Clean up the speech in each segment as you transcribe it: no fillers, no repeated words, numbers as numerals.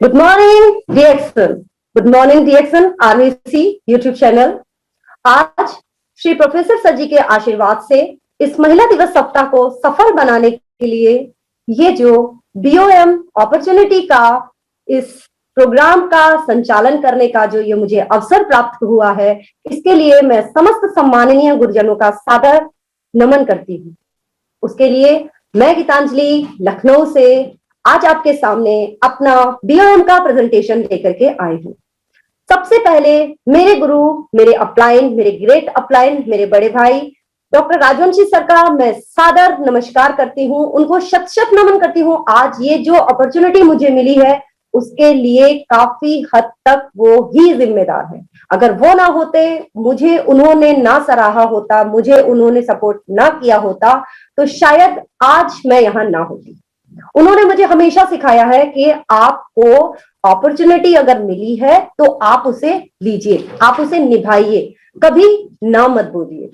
Good morning डीएक्सन। Good morning डीएक्सन RVC YouTube channel. आज श्री प्रोफेसर सर जी के आशीर्वाद से इस महिला दिवस सप्ताह को सफल बनाने के लिए ये जो बीओएम अपॉर्चुनिटी का इस प्रोग्राम का संचालन करने का जो ये मुझे अवसर प्राप्त हुआ है, इसके लिए मैं समस्त सम्माननीय गुरुजनों का सादर नमन करती हूँ। उसके लिए मैं गीतांजलि लखनऊ से आज आपके सामने अपना बीओएम का प्रेजेंटेशन लेकर के आई हूँ। सबसे पहले मेरे गुरु, मेरे अपलाइन, मेरे ग्रेट अपलाइन, मेरे बड़े भाई डॉक्टर राजवंशी सर का मैं सादर नमस्कार करती हूँ, उनको शत शत नमन करती हूँ। आज ये जो अपॉर्चुनिटी मुझे मिली है उसके लिए काफी हद तक वो ही जिम्मेदार है। अगर वो ना होते, मुझे उन्होंने ना सराहा होता, मुझे उन्होंने सपोर्ट ना किया होता, तो शायद आज मैं यहाँ ना होती। उन्होंने मुझे हमेशा सिखाया है कि आपको अपॉर्चुनिटी अगर मिली है तो आप उसे लीजिए, आप उसे निभाइए, कभी ना मत बोलिए।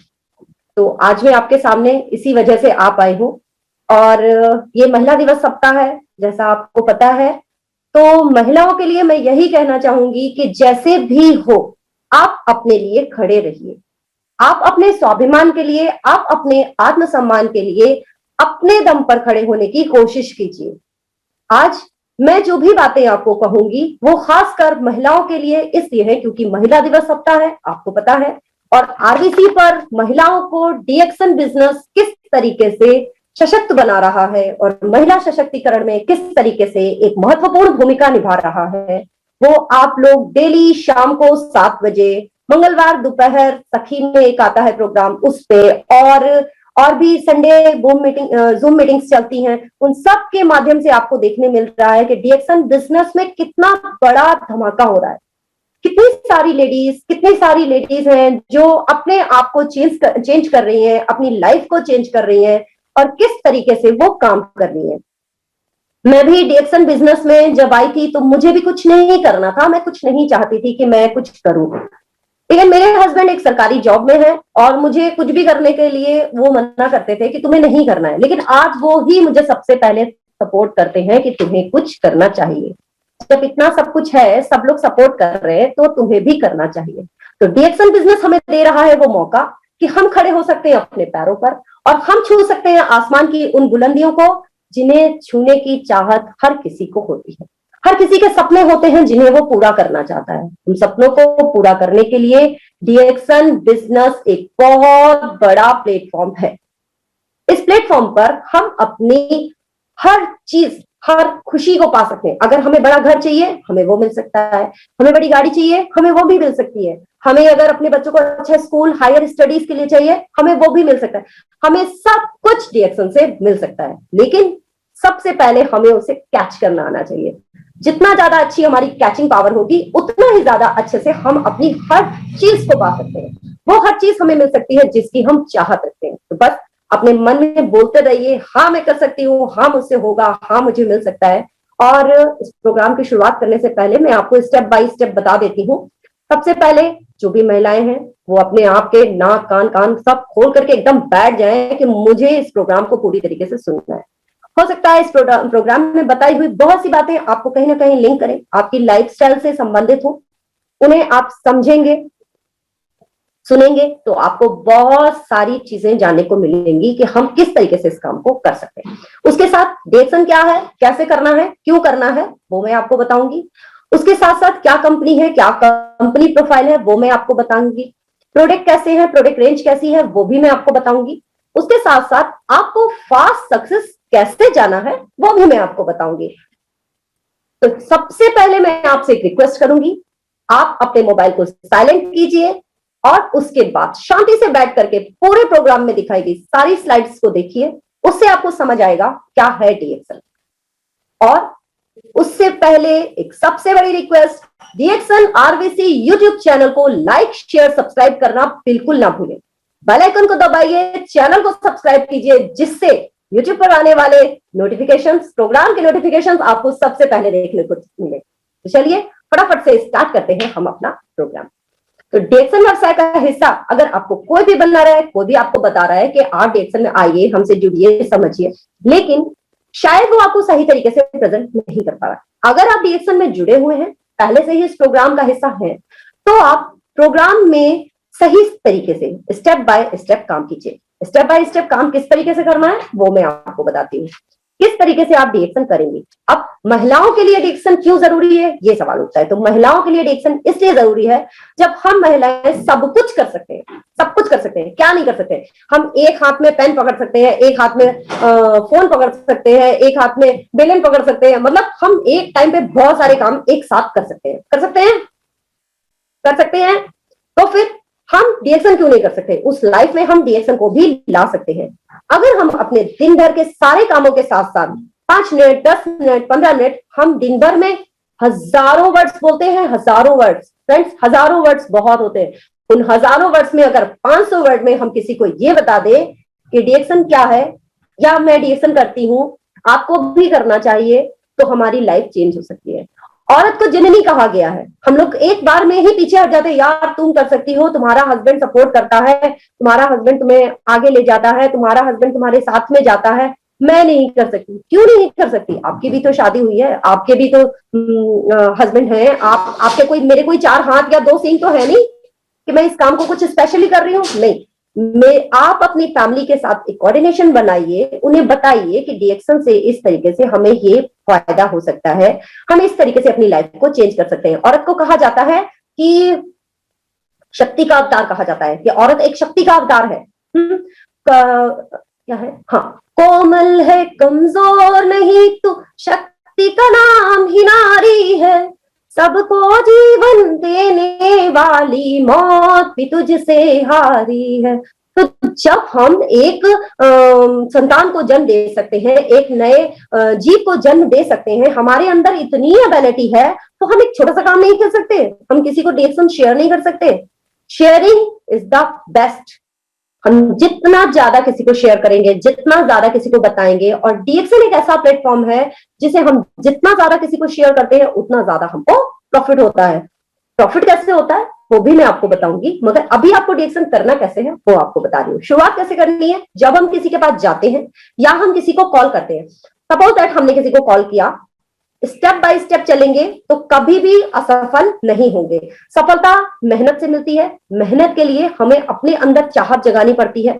तो आज मैं आपके सामने इसी वजह से आ पाई हूँ। और ये महिला दिवस सप्ताह है, जैसा आपको पता है। तो महिलाओं के लिए मैं यही कहना चाहूंगी कि जैसे भी हो, आप अपने लिए खड़े रहिए। आप अपने स्वाभिमान के लिए, आप अपने आत्मसम्मान के लिए अपने दम पर खड़े होने की कोशिश कीजिए। आज मैं जो भी बातें आपको कहूंगी वो खासकर महिलाओं के लिए इसलिए है क्योंकि महिला दिवस सप्ताह है, आपको पता है। और आरवीसी पर महिलाओं को डीएक्सन बिजनेस किस तरीके से सशक्त बना रहा है और महिला सशक्तिकरण में किस तरीके से एक महत्वपूर्ण भूमिका निभा रहा है, वो आप लोग डेली शाम को 7 बजे, मंगलवार दोपहर सखी में एक आता है प्रोग्राम, उस पे और भी संडे जूम मीटिंग्स चलती हैं, उन सब के माध्यम से आपको देखने मिल रहा है कि डीएक्सन बिजनेस में कितना बड़ा धमाका हो रहा है। कितनी सारी लेडीज हैं जो अपने आप को चेंज कर रही हैं, अपनी लाइफ को चेंज कर रही हैं और किस तरीके से वो काम कर रही हैं। मैं भी डीएक्सन बिजनेस में जब आई थी तो मुझे भी कुछ नहीं करना था, मैं कुछ नहीं चाहती थी कि मैं कुछ करूं, लेकिन मेरे हस्बैंड एक सरकारी जॉब में है और मुझे कुछ भी करने के लिए वो मना करते थे कि तुम्हें नहीं करना है, लेकिन आज वो ही मुझे सबसे पहले सपोर्ट करते हैं कि तुम्हें कुछ करना चाहिए। जब इतना सब कुछ है, सब लोग सपोर्ट कर रहे हैं, तो तुम्हें भी करना चाहिए। तो डीएक्सन बिजनेस हमें दे रहा है वो मौका कि हम खड़े हो सकते हैं अपने पैरों पर और हम छू सकते हैं आसमान की उन बुलंदियों को जिन्हें छूने की चाहत हर किसी को होती है। हर किसी के सपने होते हैं जिन्हें वो पूरा करना चाहता है। उन सपनों को पूरा करने के लिए डीएक्सन बिजनेस एक बहुत बड़ा प्लेटफॉर्म है। इस प्लेटफॉर्म पर हम अपनी हर चीज, हर खुशी को पा सकते हैं। अगर हमें बड़ा घर चाहिए, हमें वो मिल सकता है। हमें बड़ी गाड़ी चाहिए, हमें वो भी मिल सकती है। हमें अगर अपने बच्चों को अच्छा स्कूल, हायर स्टडीज के लिए चाहिए, हमें वो भी मिल सकता है। हमें सब कुछ डीएक्सन से मिल सकता है, लेकिन सबसे पहले हमें उसे कैच करना आना चाहिए। जितना ज्यादा अच्छी हमारी कैचिंग पावर होगी, उतना ही ज्यादा अच्छे से हम अपनी हर चीज को पा सकते हैं। वो हर चीज हमें मिल सकती है जिसकी हम चाहत रखते हैं। तो बस अपने मन में बोलते रहिए, हाँ मैं कर सकती हूँ, हाँ मुझसे होगा, हाँ मुझे मिल सकता है। और इस प्रोग्राम की शुरुआत करने से पहले मैं आपको स्टेप बाय स्टेप बता देती हूँ। सबसे पहले जो भी महिलाएं हैं वो अपने आप के नाक कान कान सब खोल करके एकदम बैठ जाएं कि मुझे इस प्रोग्राम को पूरी तरीके से सुनना है। हो सकता है इस प्रोग्राम में बताई हुई बहुत सी बातें आपको कहीं ना कहीं लिंक करें, आपकी लाइफस्टाइल से संबंधित हो। उन्हें आप समझेंगे, सुनेंगे तो आपको बहुत सारी चीजें जानने को मिलेंगी कि हम किस तरीके से इस काम को कर सकते हैं। उसके साथ डीएक्सन क्या है, कैसे करना है, क्यों करना है, वो मैं आपको बताऊंगी। उसके साथ साथ क्या कंपनी है, क्या कंपनी प्रोफाइल है, वो मैं आपको बताऊंगी। प्रोडक्ट कैसे हैं, प्रोडक्ट रेंज कैसी है, वो भी मैं आपको बताऊंगी। उसके साथ साथ आपको फास्ट सक्सेस कैसे जाना है, वो भी मैं आपको बताऊंगी। तो सबसे पहले मैं आपसे एक रिक्वेस्ट करूंगी, आप अपने मोबाइल को साइलेंट कीजिए और उसके बाद शांति से बैठ करके पूरे प्रोग्राम में दिखाई गई सारी स्लाइड्स को देखिए। उससे आपको समझ आएगा क्या है डीएक्सन। और उससे पहले एक सबसे बड़ी रिक्वेस्ट, डीएक्सन आरवीसी यूट्यूब चैनल को लाइक शेयर सब्सक्राइब करना बिल्कुल ना भूलें। बेल आइकन को दबाइए, चैनल को सब्सक्राइब कीजिए, जिससे यूट्यूब पर आने वाले नोटिफिकेशंस, प्रोग्राम के नोटिफिकेशंस आपको सबसे पहले देखने को मिले। तो चलिए फटाफट से स्टार्ट करते हैं हम अपना प्रोग्राम। तो डीएक्सन व्यवसाय का हिस्सा अगर आपको कोई भी बना रहा है, कोई भी आपको बता रहा है कि आप डीएक्सन में आइए, हमसे जुड़िए, समझिए, लेकिन शायद वो आपको सही तरीके से प्रेजेंट नहीं कर पा रहा। अगर आप डीएक्शन में जुड़े हुए हैं, पहले से ही इस प्रोग्राम का हिस्सा है, तो आप प्रोग्राम में सही तरीके से स्टेप बाय स्टेप काम कीजिए। स्टेप बाय स्टेप काम किस तरीके से करना है वो मैं आपको बताती हूँ, किस तरीके से आप डीएक्शन करेंगे। अब महिलाओं के लिए डीएक्शन क्यों जरूरी है ये सवाल उठता है। तो महिलाओं के लिए डीएक्शन इसलिए जरूरी है जब हम महिलाएं सब कुछ कर सकते हैं। सब कुछ कर सकते हैं, क्या नहीं कर सकते? हम एक हाथ में पेन पकड़ सकते हैं, एक हाथ में फोन पकड़ सकते हैं, एक हाथ में बेलन पकड़ सकते हैं। मतलब हम एक टाइम पे बहुत सारे काम एक साथ कर सकते हैं। कर सकते हैं, कर सकते हैं। तो फिर हम डीएक्शन क्यों नहीं कर सकते? उस लाइफ में हम डीएक्शन को भी ला सकते हैं। अगर हम अपने दिन भर के सारे कामों के साथ साथ 5 मिनट, 10 मिनट, 15 मिनट, हम दिन भर में हजारों वर्ड्स बोलते हैं। हजारों वर्ड्स फ्रेंड्स, हजारों वर्ड्स बहुत होते हैं। उन हजारों वर्ड्स में अगर 500 वर्ड में हम किसी को ये बता दें कि डीएक्शन क्या है या मैं डीएक्शन करती हूं, आपको भी करना चाहिए, तो हमारी लाइफ चेंज हो सकती है। औरत को जननी कहा गया है। हम लोग एक बार में ही पीछे हट जाते हैं, यार तुम कर सकती हो, तुम्हारा हस्बैंड सपोर्ट करता है, तुम्हारा हस्बैंड तुम्हें आगे ले जाता है, तुम्हारा हस्बैंड तुम्हारे साथ में जाता है, मैं नहीं कर सकती। क्यों नहीं कर सकती? आपकी भी तो शादी हुई है, आपके भी तो हस्बैंड है, आपके कोई, मेरे कोई 4 हाथ या 2 सींग तो है नहीं कि मैं इस काम को कुछ स्पेशली कर रही हूँ। नहीं, आप अपनी फैमिली के साथ एक कोऑर्डिनेशन बनाइए, उन्हें बताइए कि डीएक्शन से इस तरीके से हमें ये फायदा हो सकता है, हम इस तरीके से अपनी लाइफ को चेंज कर सकते हैं। औरत को कहा जाता है कि शक्ति का अवतार कहा जाता है, कि औरत एक शक्ति का अवतार है। क्या है? हाँ, कोमल है, कमजोर नहीं तू, शक्ति का नाम ही नारी है, सबको जीवन देने वाली मौत भी तुझसे हारी है। तो जब हम एक संतान को जन्म दे सकते हैं, एक नए जीव को जन्म दे सकते हैं, हमारे अंदर इतनी एबिलिटी है, तो हम एक छोटा सा काम नहीं कर सकते? हम किसी को डीएक्शन शेयर नहीं कर सकते? Sharing is the best. हम जितना ज्यादा किसी को शेयर करेंगे, जितना ज्यादा किसी को बताएंगे, और डीएक्शन एक ऐसा प्लेटफॉर्म है जिसे हम जितना ज्यादा किसी को शेयर करते हैं उतना ज्यादा हमको प्रॉफिट होता है। प्रॉफिट कैसे होता है वो भी मैं आपको बताऊंगी, मगर अभी आपको डीएक्शन करना कैसे है वो आपको बता रही हूँ। शुरुआत कैसे करनी है? जब हम किसी के पास जाते हैं या हम किसी को कॉल करते हैं, सपोज दैट हमने किसी को कॉल किया, स्टेप बाय स्टेप चलेंगे तो कभी भी असफल नहीं होंगे। सफलता मेहनत से मिलती है। मेहनत के लिए हमें अपने अंदर चाहत जगानी पड़ती है,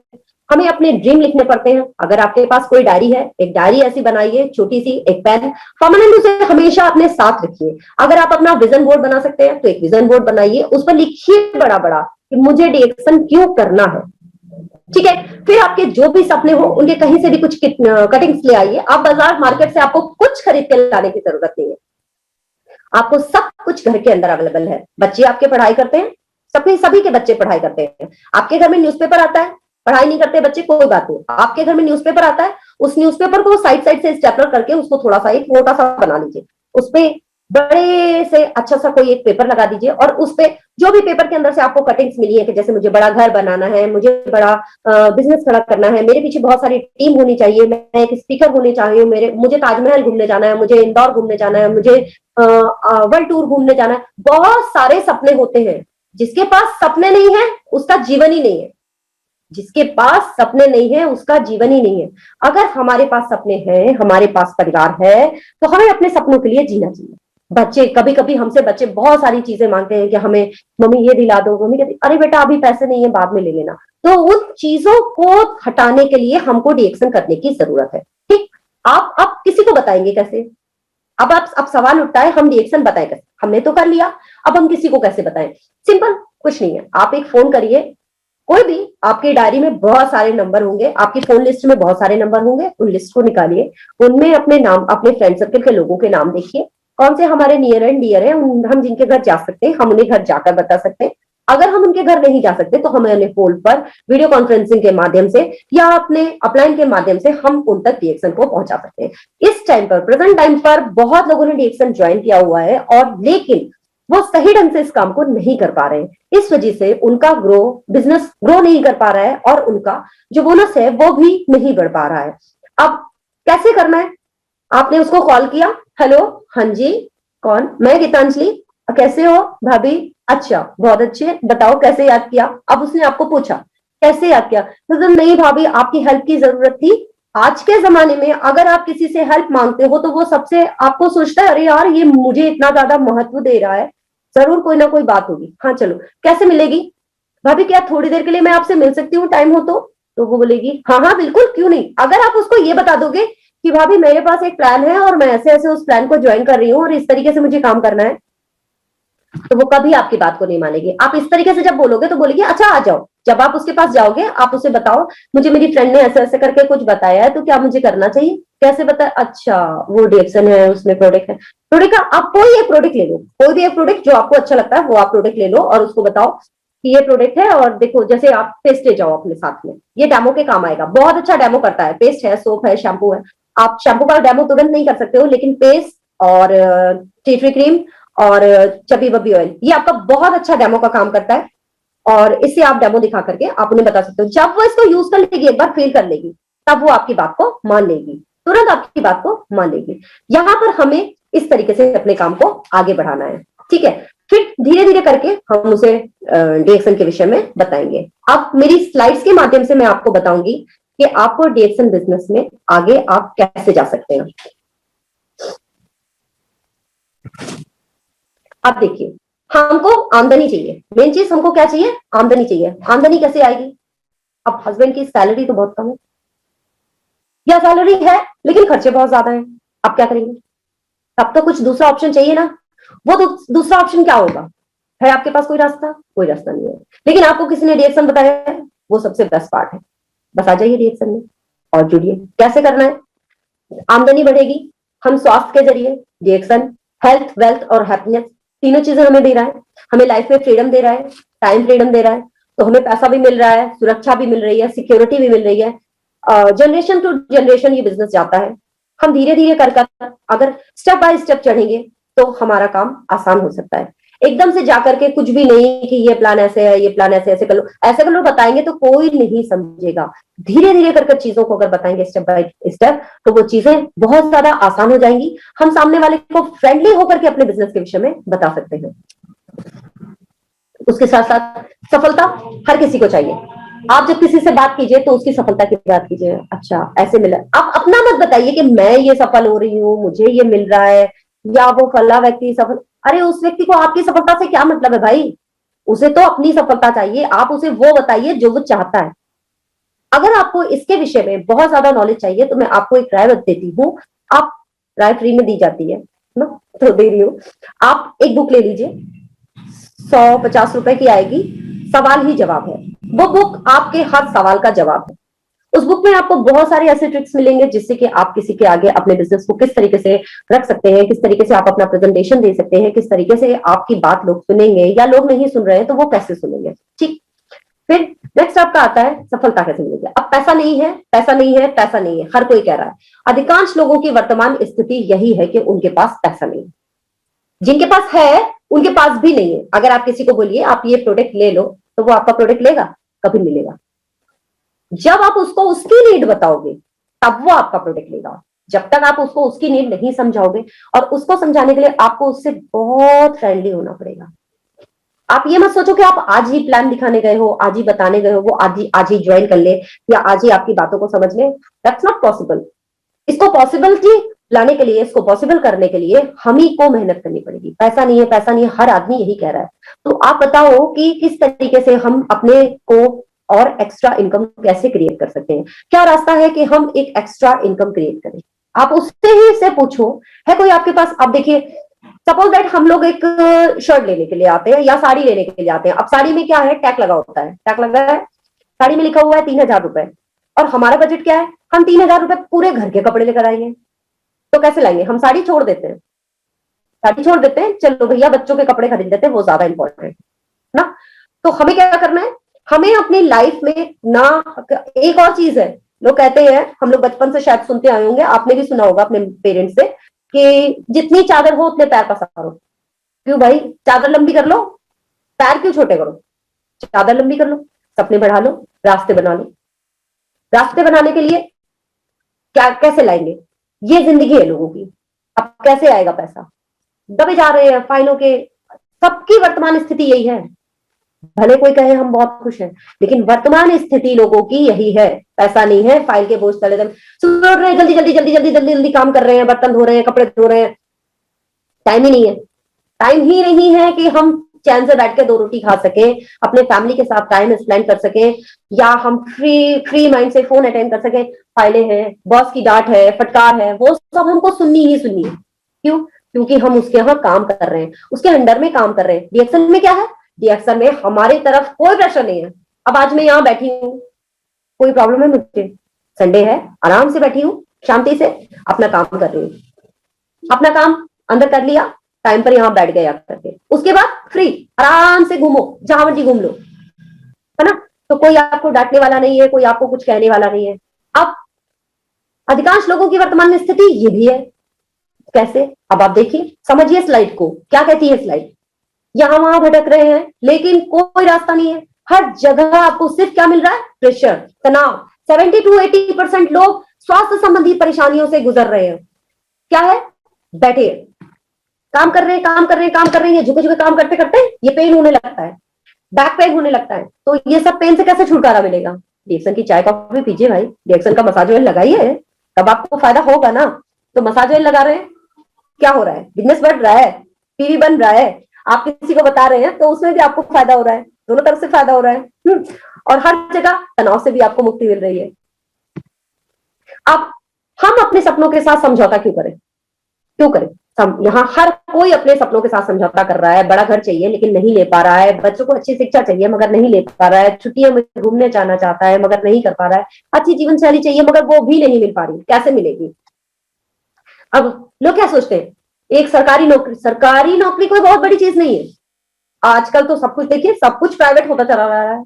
हमें अपने ड्रीम लिखने पड़ते हैं। अगर आपके पास कोई डायरी है, एक डायरी ऐसी बनाइए, छोटी सी, एक पेन, परमानेंट उसे हमेशा अपने साथ रखिए। अगर आप अपना विजन बोर्ड बना सकते हैं तो एक विजन बोर्ड बनाइए, उस पर लिखिए बड़ा बड़ा कि मुझे डीएक्शन क्यों करना है। ठीक है, फिर आपके जो भी सपने हो उनके कहीं से भी कुछ कटिंग्स ले आइए। आप बाजार मार्केट से आपको कुछ खरीद के लाने की जरूरत नहीं है, आपको सब कुछ घर के अंदर अवेलेबल है। बच्चे आपके पढ़ाई करते हैं, सभी के बच्चे पढ़ाई करते हैं। आपके घर में न्यूज़पेपर आता है, पढ़ाई नहीं करते बच्चे, कोई बात नहीं, आपके घर में न्यूज़पेपर आता है, उस न्यूज़पेपर को साइड साइड से स्टेपलर करके उसको थोड़ा सा एक मोटा सा बना लीजिए, उसपे बड़े से अच्छा सा कोई एक पेपर लगा दीजिए, और उस पे जो भी पेपर के अंदर से आपको कटिंग्स मिली है कि जैसे मुझे बड़ा घर बनाना है, मुझे बड़ा बिजनेस खड़ा करना है, मेरे पीछे बहुत सारी टीम होनी चाहिए, मैं एक स्पीकर होनी चाहिए, मुझे ताजमहल घूमने जाना है, मुझे इंदौर घूमने जाना है, मुझे वर्ल्ड टूर घूमने जाना है। बहुत सारे सपने होते हैं। जिसके पास सपने नहीं है उसका जीवन ही नहीं है। जिसके पास सपने नहीं है उसका जीवन ही नहीं है। अगर हमारे पास सपने हैं, हमारे पास परिवार है, तो हमें अपने सपनों के लिए जीना चाहिए। बच्चे कभी कभी हमसे बच्चे बहुत सारी चीजें मांगते हैं कि हमें मम्मी ये दिला दो, मम्मी कहती अरे बेटा अभी पैसे नहीं है, बाद में ले लेना। तो उन चीजों को हटाने के लिए हमको डीएक्शन करने की जरूरत है। ठीक, आप किसी को बताएंगे कैसे? अब सवाल उठता है हम डीएक्शन बताएं कैसे? हमने तो कर लिया, अब हम किसी को कैसे बताएं? सिंपल, कुछ नहीं है, आप एक फोन करिए, कोई भी, आपकी डायरी में बहुत सारे नंबर होंगे, आपकी फोन लिस्ट में बहुत सारे नंबर होंगे, उन लिस्ट को निकालिए, उनमें अपने नाम, अपने फ्रेंड सर्कल के लोगों के नाम देखिए, कौन से हमारे नियर एंड डियर है, हम जिनके घर जा सकते हैं हम उन्हें घर जाकर बता सकते हैं। अगर हम उनके घर नहीं जा सकते तो हमें उन्हें फोन पर वीडियो कॉन्फ्रेंसिंग के माध्यम से या अपने अपलाइन के माध्यम से हम उन तक डीएक्शन को पहुंचा सकते हैं। इस टाइम पर, प्रेजेंट टाइम पर बहुत लोगों ने डीएक्शन ज्वाइन किया हुआ है, और लेकिन वो सही ढंग से इस काम को नहीं कर पा रहे हैं। इस वजह से उनका बिजनेस ग्रो नहीं कर पा रहा है, और उनका जो बोनस है वो भी नहीं बढ़ पा रहा है। अब कैसे करना है? आपने उसको कॉल किया, हेलो, हाँ जी, कौन? मैं गीतांजलि, कैसे हो भाभी? अच्छा, बहुत अच्छे, बताओ कैसे याद किया? अब उसने आपको पूछा कैसे याद किया, तो नहीं भाभी आपकी हेल्प की जरूरत थी, आज के जमाने में अगर आप किसी से हेल्प मांगते हो तो वो सबसे आपको सोचता है, अरे यार ये मुझे इतना ज्यादा महत्व दे रहा है, जरूर कोई ना कोई बात होगी। हाँ चलो, कैसे मिलेगी भाभी, क्या थोड़ी देर के लिए मैं आपसे मिल सकती हूँ, टाइम हो तो वो बोलेगी हाँ हाँ बिल्कुल, क्यों नहीं। अगर आप उसको ये बता दोगे कि भाभी मेरे पास एक प्लान है और मैं ऐसे ऐसे उस प्लान को ज्वाइन कर रही हूँ और इस तरीके से मुझे काम करना है, तो वो कभी आपकी बात को नहीं मानेगी। आप इस तरीके से जब बोलोगे तो बोलेगी अच्छा आ जाओ। जब आप उसके पास जाओगे आप उसे बताओ मुझे मेरी फ्रेंड ने ऐसे ऐसे करके कुछ बताया है, तो क्या मुझे करना चाहिए, कैसे बताया, अच्छा वो डिएक्शन है उसमें प्रोडक्ट है, प्रोडक्ट का आप कोई एक प्रोडक्ट ले लो, कोई भी एक प्रोडक्ट जो आपको अच्छा लगता है वो आप प्रोडक्ट ले लो और उसको बताओ कि ये प्रोडक्ट है। और देखो जैसे आप पेस्ट ले जाओ अपने साथ में, ये डेमो के काम आएगा, बहुत अच्छा डेमो करता है, पेस्ट है, सोप है, शैम्पू है। आप शैम्पू का डेमो तुरंत नहीं कर सकते हो, लेकिन पेस्ट और टी ट्री क्रीम और चबी बबी ऑयल ये आपका बहुत अच्छा डेमो का काम करता है। और इससे आप डेमो दिखा करके आप उन्हें बता सकते हो, जब वो इसको यूज कर लेगी, एक बार फील कर लेगी, तब वो आपकी बात को मान लेगी, तुरंत आपकी बात को मान लेगी। यहां पर हमें इस तरीके से अपने काम को आगे बढ़ाना है, ठीक है। फिर धीरे धीरे करके हम उसे डीएक्शन के विषय में बताएंगे। अब मेरी स्लाइड्स के माध्यम से मैं आपको बताऊंगी कि आपको डीएक्शन बिजनेस में आगे आप कैसे जा सकते हैं। आप देखिए, हमको आमदनी चाहिए, मेन चीज हमको क्या चाहिए, आमदनी चाहिए। आमदनी कैसे आएगी, अब हस्बैंड की सैलरी तो बहुत कम है, या सैलरी है लेकिन खर्चे बहुत ज्यादा हैं, आप क्या करेंगे, तब तो कुछ दूसरा ऑप्शन चाहिए ना। वो दूसरा ऑप्शन क्या होगा, है आपके पास कोई रास्ता, कोई रास्ता नहीं है, लेकिन आपको किसी ने डीएक्शन बताया है, वो सबसे बेस्ट पार्ट है। बस आ जाइए डीएक्शन में और जुड़िए। कैसे करना है, आमदनी बढ़ेगी, हम स्वास्थ्य के जरिए, डीएक्शन हेल्थ वेल्थ और हैप्पीनेस तीनों चीजें हमें दे रहा है, हमें लाइफ में फ्रीडम दे रहा है, टाइम फ्रीडम दे रहा है, तो हमें पैसा भी मिल रहा है, सुरक्षा भी मिल रही है, सिक्योरिटी भी मिल रही है। जनरेशन टू जनरेशन ये बिजनेस जाता है। हम धीरे धीरे कर कर अगर स्टेप बाय स्टेप चढ़ेंगे तो हमारा काम आसान हो सकता है। एकदम से जाकर के कुछ भी नहीं कि ये प्लान ऐसे है, ये प्लान ऐसे ऐसे कर लो, ऐसे कर लो बताएंगे तो कोई नहीं समझेगा। धीरे धीरे करके चीजों को अगर बताएंगे स्टेप बाय स्टेप, तो वो चीजें बहुत ज्यादा आसान हो जाएंगी। हम सामने वाले को फ्रेंडली होकर के अपने बिजनेस के विषय में बता सकते हैं। उसके साथ साथ सफलता हर किसी को चाहिए। आप जब किसी से बात कीजिए तो उसकी सफलता की बात कीजिए, अच्छा ऐसे मिला, आप अपना मत बताइए कि मैं ये सफल हो रही हूँ, मुझे ये मिल रहा है, या वो फला व्यक्ति सफल। अरे उस व्यक्ति को आपकी सफलता से क्या मतलब है भाई, उसे तो अपनी सफलता चाहिए, आप उसे वो बताइए जो वो चाहता है। अगर आपको इसके विषय में बहुत ज्यादा नॉलेज चाहिए तो मैं आपको एक राय देती हूँ, आप, राय फ्री में दी जाती है ना, तो दे रही हूँ, आप एक बुक ले लीजिए, 150 रुपए की आएगी, सवाल ही जवाब है। वो बुक आपके हर सवाल का जवाब है। उस बुक में आपको बहुत सारे ऐसे ट्रिक्स मिलेंगे जिससे कि आप किसी के आगे अपने बिजनेस को किस तरीके से रख सकते हैं, किस तरीके से आप अपना प्रेजेंटेशन दे सकते हैं, किस तरीके से आपकी बात लोग सुनेंगे, या लोग नहीं सुन रहे हैं तो वो कैसे सुनेंगे, ठीक। फिर नेक्स्ट आपका आता है सफलता कैसे मिलेगी। अब पैसा नहीं है, पैसा नहीं है, पैसा नहीं है, हर कोई कह रहा है। अधिकांश लोगों की वर्तमान स्थिति यही है कि उनके पास पैसा नहीं है। जिनके पास है उनके पास भी नहीं है। अगर आप किसी को बोलिए आप ये प्रोडक्ट ले लो, तो वो आपका प्रोडक्ट लेगा, कभी मिलेगा। जब आप उसको उसकी नीड बताओगे तब वो आपका प्रोडक्ट लेगा। जब तक आप उसको उसकी नीड नहीं समझाओगे, और उसको समझाने के लिए आपको उससे बहुत फ्रेंडली होना पड़ेगा। आप ये मत सोचो कि आप आज ही प्लान दिखाने गए हो, आज ही बताने गए हो, वो आज ही ज्वाइन कर ले या आज ही आपकी बातों को समझ ले। That's not possible. इसको पॉसिबिलिटी लाने के लिए, इसको पॉसिबल करने के लिए हम ही को मेहनत करनी पड़ेगी। पैसा नहीं है, पैसा नहीं है, हर आदमी यही कह रहा है। तो आप बताओ कि किस तरीके से हम अपने को और एक्स्ट्रा इनकम कैसे क्रिएट कर सकते हैं। क्या रास्ता है कि हम एक एक्स्ट्रा इनकम क्रिएट करें। आप उससे ही से पूछो, है कोई आपके पास। अब देखिए, सपोज दैट हम लोग एक शर्ट लेने के लिए आते हैं या साड़ी लेने के लिए आते हैं। अब साड़ी में क्या है, टैग लगा होता है, टैग लगा है, साड़ी में लिखा हुआ है 3,000 रुपए, और हमारा बजट क्या है, हम 3,000 रुपए पूरे घर के कपड़े लेकर आएंगे, तो कैसे लाएंगे। हम साड़ी छोड़ देते हैं, साड़ी छोड़ देते हैं, चलो भैया बच्चों के कपड़े खरीद लेते हैं, वो ज्यादा इंपॉर्टेंट है ना। तो हमें क्या करना है, हमें अपनी लाइफ में ना, एक और चीज है, लोग कहते हैं, हम लोग बचपन से शायद सुनते आए होंगे, आपने भी सुना होगा अपने पेरेंट्स से, कि जितनी चादर हो उतने पैर पसारो। क्यों भाई, चादर लंबी कर लो, पैर क्यों छोटे करो। चादर लंबी कर लो, सपने बढ़ा लो, रास्ते बना लो। रास्ते बनाने के लिए क्या, कैसे लाएंगे, ये जिंदगी है लोगों की। अब कैसे आएगा पैसा, दबे जा रहे हैं फाइलों के, सबकी वर्तमान स्थिति यही है। भले कोई कहे हम बहुत खुश हैं, लेकिन वर्तमान स्थिति लोगों की यही है। पैसा नहीं है, फाइल के बोझ तले दम, सुबह उठ रहे हैं, जल्दी जल्दी जल्दी जल्दी जल्दी जल्दी काम कर रहे हैं, बर्तन धो रहे हैं, कपड़े धो रहे हैं, टाइम ही नहीं है। टाइम ही नहीं है कि हम चैन से बैठ के दो रोटी खा सके, अपने फैमिली के साथ टाइम स्पेंड कर सके, या हम फ्री माइंड से फोन अटेंड कर सके। फाइलें हैं, बॉस की डांट है, फटकार है, वो सब हमको सुननी ही सुननी है। क्यों? क्योंकि हम उसके यहाँ काम कर रहे हैं, उसके अंडर में काम कर रहे हैं। डीएक्शन में क्या है? डीएक्शन में हमारी तरफ कोई प्रेशर नहीं है। अब आज मैं यहाँ बैठी हूँ, कोई प्रॉब्लम है मुझे? संडे है, आराम से बैठी हूँ, शांति से अपना काम कर रही हूँ, अपना काम अंदर कर लिया, टाइम पर यहाँ बैठ गए करके, उसके बाद फ्री, आराम से घूमो, जहां मर्जी घूम लो, है ना। तो कोई आपको डांटने वाला नहीं है, कोई आपको कुछ कहने वाला नहीं है। अब अधिकांश लोगों की वर्तमान स्थिति ये भी है। कैसे? अब आप देखिए, समझिए स्लाइड को, क्या कहती है स्लाइड। यहां वहां भटक रहे हैं, लेकिन कोई रास्ता नहीं है। हर जगह आपको सिर्फ क्या मिल रहा है? प्रेशर, तनाव। 70 to 80% लोग स्वास्थ्य संबंधी परेशानियों से गुजर रहे हैं। क्या है? बैठे काम कर रहे हैं, काम कर रहे हैं, काम कर रहे हैं, झुके झुके काम करते करते ये पेन होने लगता है, बैक पेन होने लगता है। तो ये सब पेन से कैसे छुटकारा मिलेगा? डीएक्शन की चाय कॉफी पीजिए भाई, डीएक्शन का मसाज ऑयल लगाइए, तब आपको फायदा होगा ना। तो मसाज ऑयल लगा रहे हैं, क्या हो रहा है? बिजनेस बढ़ रहा है, पीवी बन रहा है, आप किसी को बता रहे हैं तो उसमें भी आपको फायदा हो रहा है, दोनों तरफ से फायदा हो रहा है। और हर जगह तनाव से भी आपको मुक्ति मिल रही है। अब हम अपने सपनों के साथ समझौता क्यों करें? क्यों करें? यहाँ हर कोई अपने सपनों के साथ समझौता कर रहा है। बड़ा घर चाहिए लेकिन नहीं ले पा रहा है, बच्चों को अच्छी शिक्षा चाहिए मगर नहीं ले पा रहा है, छुट्टियों में घूमने जाना चाहता है मगर नहीं कर पा रहा है, अच्छी जीवन शैली चाहिए मगर वो भी नहीं मिल पा रही। कैसे मिलेगी? अब लोग क्या सोचते हैं, एक सरकारी नौकरी कोई बहुत बड़ी चीज नहीं है। आजकल तो सब कुछ देखिए, सब कुछ प्राइवेट होता चला रहा है।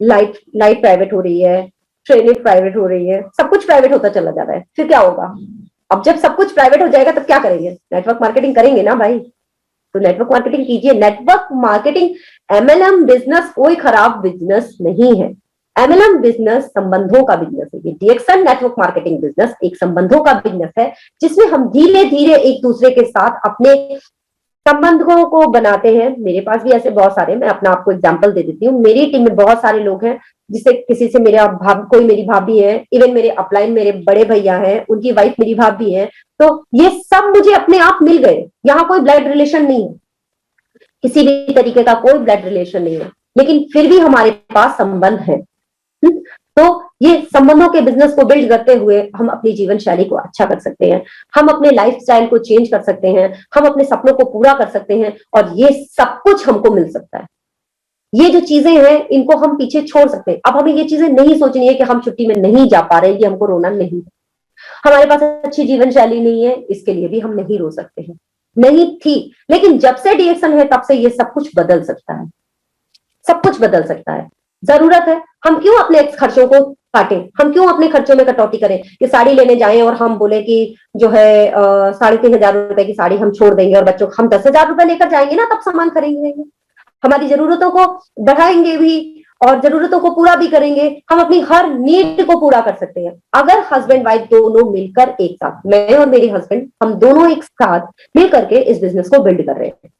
लाइट प्राइवेट हो रही है, ट्रेनिंग प्राइवेट हो रही है, सब कुछ प्राइवेट होता चला जा रहा है। फिर क्या होगा? अब जब सब कुछ प्राइवेट हो जाएगा तब क्या करेंगे? नेटवर्क मार्केटिंग करेंगे ना भाई। तो नेटवर्क मार्केटिंग कीजिए। नेटवर्क मार्केटिंग, एमएलएम बिजनेस कोई खराब बिजनेस नहीं है। एमएलएम बिजनेस संबंधों का बिजनेस है। ये डीएक्शन नेटवर्क मार्केटिंग बिजनेस एक संबंधों का बिजनेस है, जिसमें हम धीरे धीरे एक दूसरे के साथ अपने संबंधों को बनाते हैं। मेरे पास भी ऐसे बहुत सारे, मैं अपना आपको एग्जांपल दे देती हूँ। मेरी टीम में बहुत सारे लोग हैं, जिसे किसी से मेरा कोई मेरी भाभी है, इवन मेरे अपलाइन मेरे बड़े भैया हैं, उनकी वाइफ मेरी भाभी है। तो ये सब मुझे अपने आप मिल गए। यहाँ कोई ब्लड रिलेशन नहीं है, किसी भी तरीके का कोई ब्लड रिलेशन नहीं है, लेकिन फिर भी हमारे पास संबंध है। तो ये संबंधों के बिजनेस को बिल्ड करते हुए हम अपनी जीवन शैली को अच्छा कर सकते हैं, हम अपने लाइफस्टाइल को चेंज कर सकते हैं, हम अपने सपनों को पूरा कर सकते हैं, और ये सब कुछ हमको मिल सकता है। ये जो चीजें हैं इनको हम पीछे छोड़ सकते हैं। अब हमें ये चीजें नहीं सोचनी है कि हम छुट्टी में नहीं जा पा रहे हैं, ये हमको रोना नहीं है। हमारे पास अच्छी जीवन शैली नहीं है, इसके लिए भी हम नहीं रो सकते हैं। नहीं थी, लेकिन जब से डीएक्शन है तब से ये सब कुछ बदल सकता है, सब कुछ बदल सकता है। जरूरत है, हम क्यों अपने खर्चों को काटें, हम क्यों अपने खर्चों में कटौती करें कि साड़ी लेने जाएं और हम बोले कि जो है 3,500 रुपए की साड़ी हम छोड़ देंगे और बच्चों को हम 10,000 रुपए लेकर जाएंगे ना, तब सामान खरीदेंगे, हमारी जरूरतों को बढ़ाएंगे भी और जरूरतों को पूरा भी करेंगे। हम अपनी हर नीड को पूरा कर सकते हैं अगर हस्बैंड वाइफ दोनों मिलकर एक साथ, मैं और मेरे हस्बैंड, हम दोनों एक साथ मिलकर के इस बिजनेस को बिल्ड कर रहे हैं।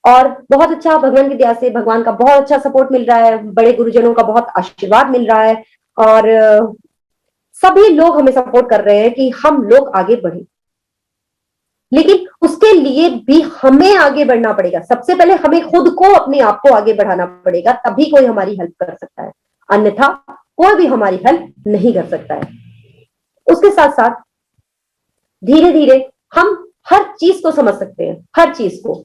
और बहुत अच्छा, भगवान की दया से भगवान का बहुत अच्छा सपोर्ट मिल रहा है, बड़े गुरुजनों का बहुत आशीर्वाद मिल रहा है, और सभी लोग हमें सपोर्ट कर रहे हैं कि हम लोग आगे बढ़े। लेकिन उसके लिए भी हमें आगे बढ़ना पड़ेगा। सबसे पहले हमें खुद को, अपने आप को आगे बढ़ाना पड़ेगा, तभी कोई हमारी हेल्प कर सकता है, अन्यथा कोई भी हमारी हेल्प नहीं कर सकता है। उसके साथ साथ धीरे धीरे हम हर चीज को समझ सकते हैं, हर चीज को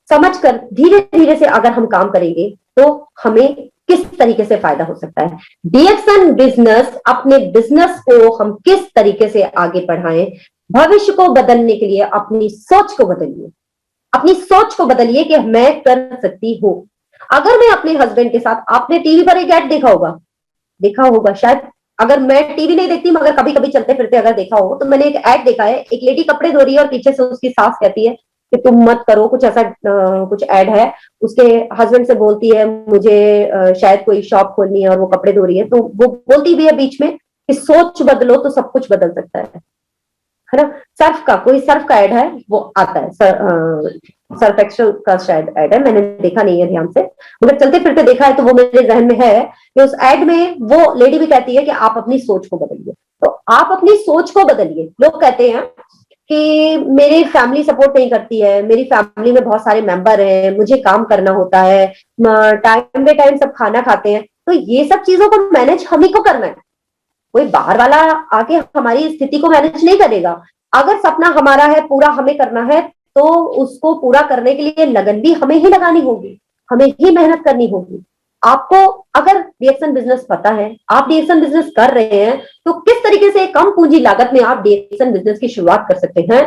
समझकर धीरे धीरे से अगर हम काम करेंगे तो हमें किस तरीके से फायदा हो सकता है। डीएक्शन बिजनेस, अपने बिजनेस को हम किस तरीके से आगे बढ़ाएं, भविष्य को बदलने के लिए अपनी सोच को बदलिए, अपनी सोच को बदलिए कि मैं कर सकती हूं। अगर मैं अपने हस्बैंड के साथ, आपने टीवी पर एक ऐड देखा होगा शायद, अगर मैं टीवी नहीं देखती मगर कभी कभी चलते फिरते अगर देखा हो, तो मैंने एक ऐड देखा है, एक लेडी कपड़े धो रही है और पीछे से उसकी सास कहती है कि तुम मत करो, कुछ ऐसा कुछ ऐड है। उसके हस्बैंड से बोलती है मुझे शायद कोई शॉप खोलनी है और वो कपड़े धो रही है, तो वो बोलती भी है बीच में कि सोच बदलो तो सब कुछ बदल सकता है। है ना। सर्फ का ऐड है, वो आता है, सर्फ एक्सेल का शायद ऐड है, मैंने देखा नहीं है ध्यान से, मगर चलते फिरते देखा है तो वो मेरे जहन में है कि उस ऐड में वो लेडी भी कहती है कि आप अपनी सोच को बदलिए। तो आप अपनी सोच को बदलिए। लोग कहते हैं कि मेरी फैमिली सपोर्ट नहीं करती है, मेरी फैमिली में बहुत सारे मेंबर हैं, मुझे काम करना होता है, टाइम बे टाइम सब खाना खाते हैं, तो ये सब चीजों को मैनेज हम ही को करना है, कोई बाहर वाला आके हमारी स्थिति को मैनेज नहीं करेगा। अगर सपना हमारा है, पूरा हमें करना है, तो उसको पूरा करने के लिए लगन भी हमें ही लगानी होगी, हमें ही मेहनत करनी होगी। आपको अगर डीएक्शन बिजनेस पता है, आप डीएक्शन बिजनेस कर रहे हैं, तो किस तरीके से कम पूंजी लागत में आप डीएक्शन बिजनेस की शुरुआत कर सकते हैं,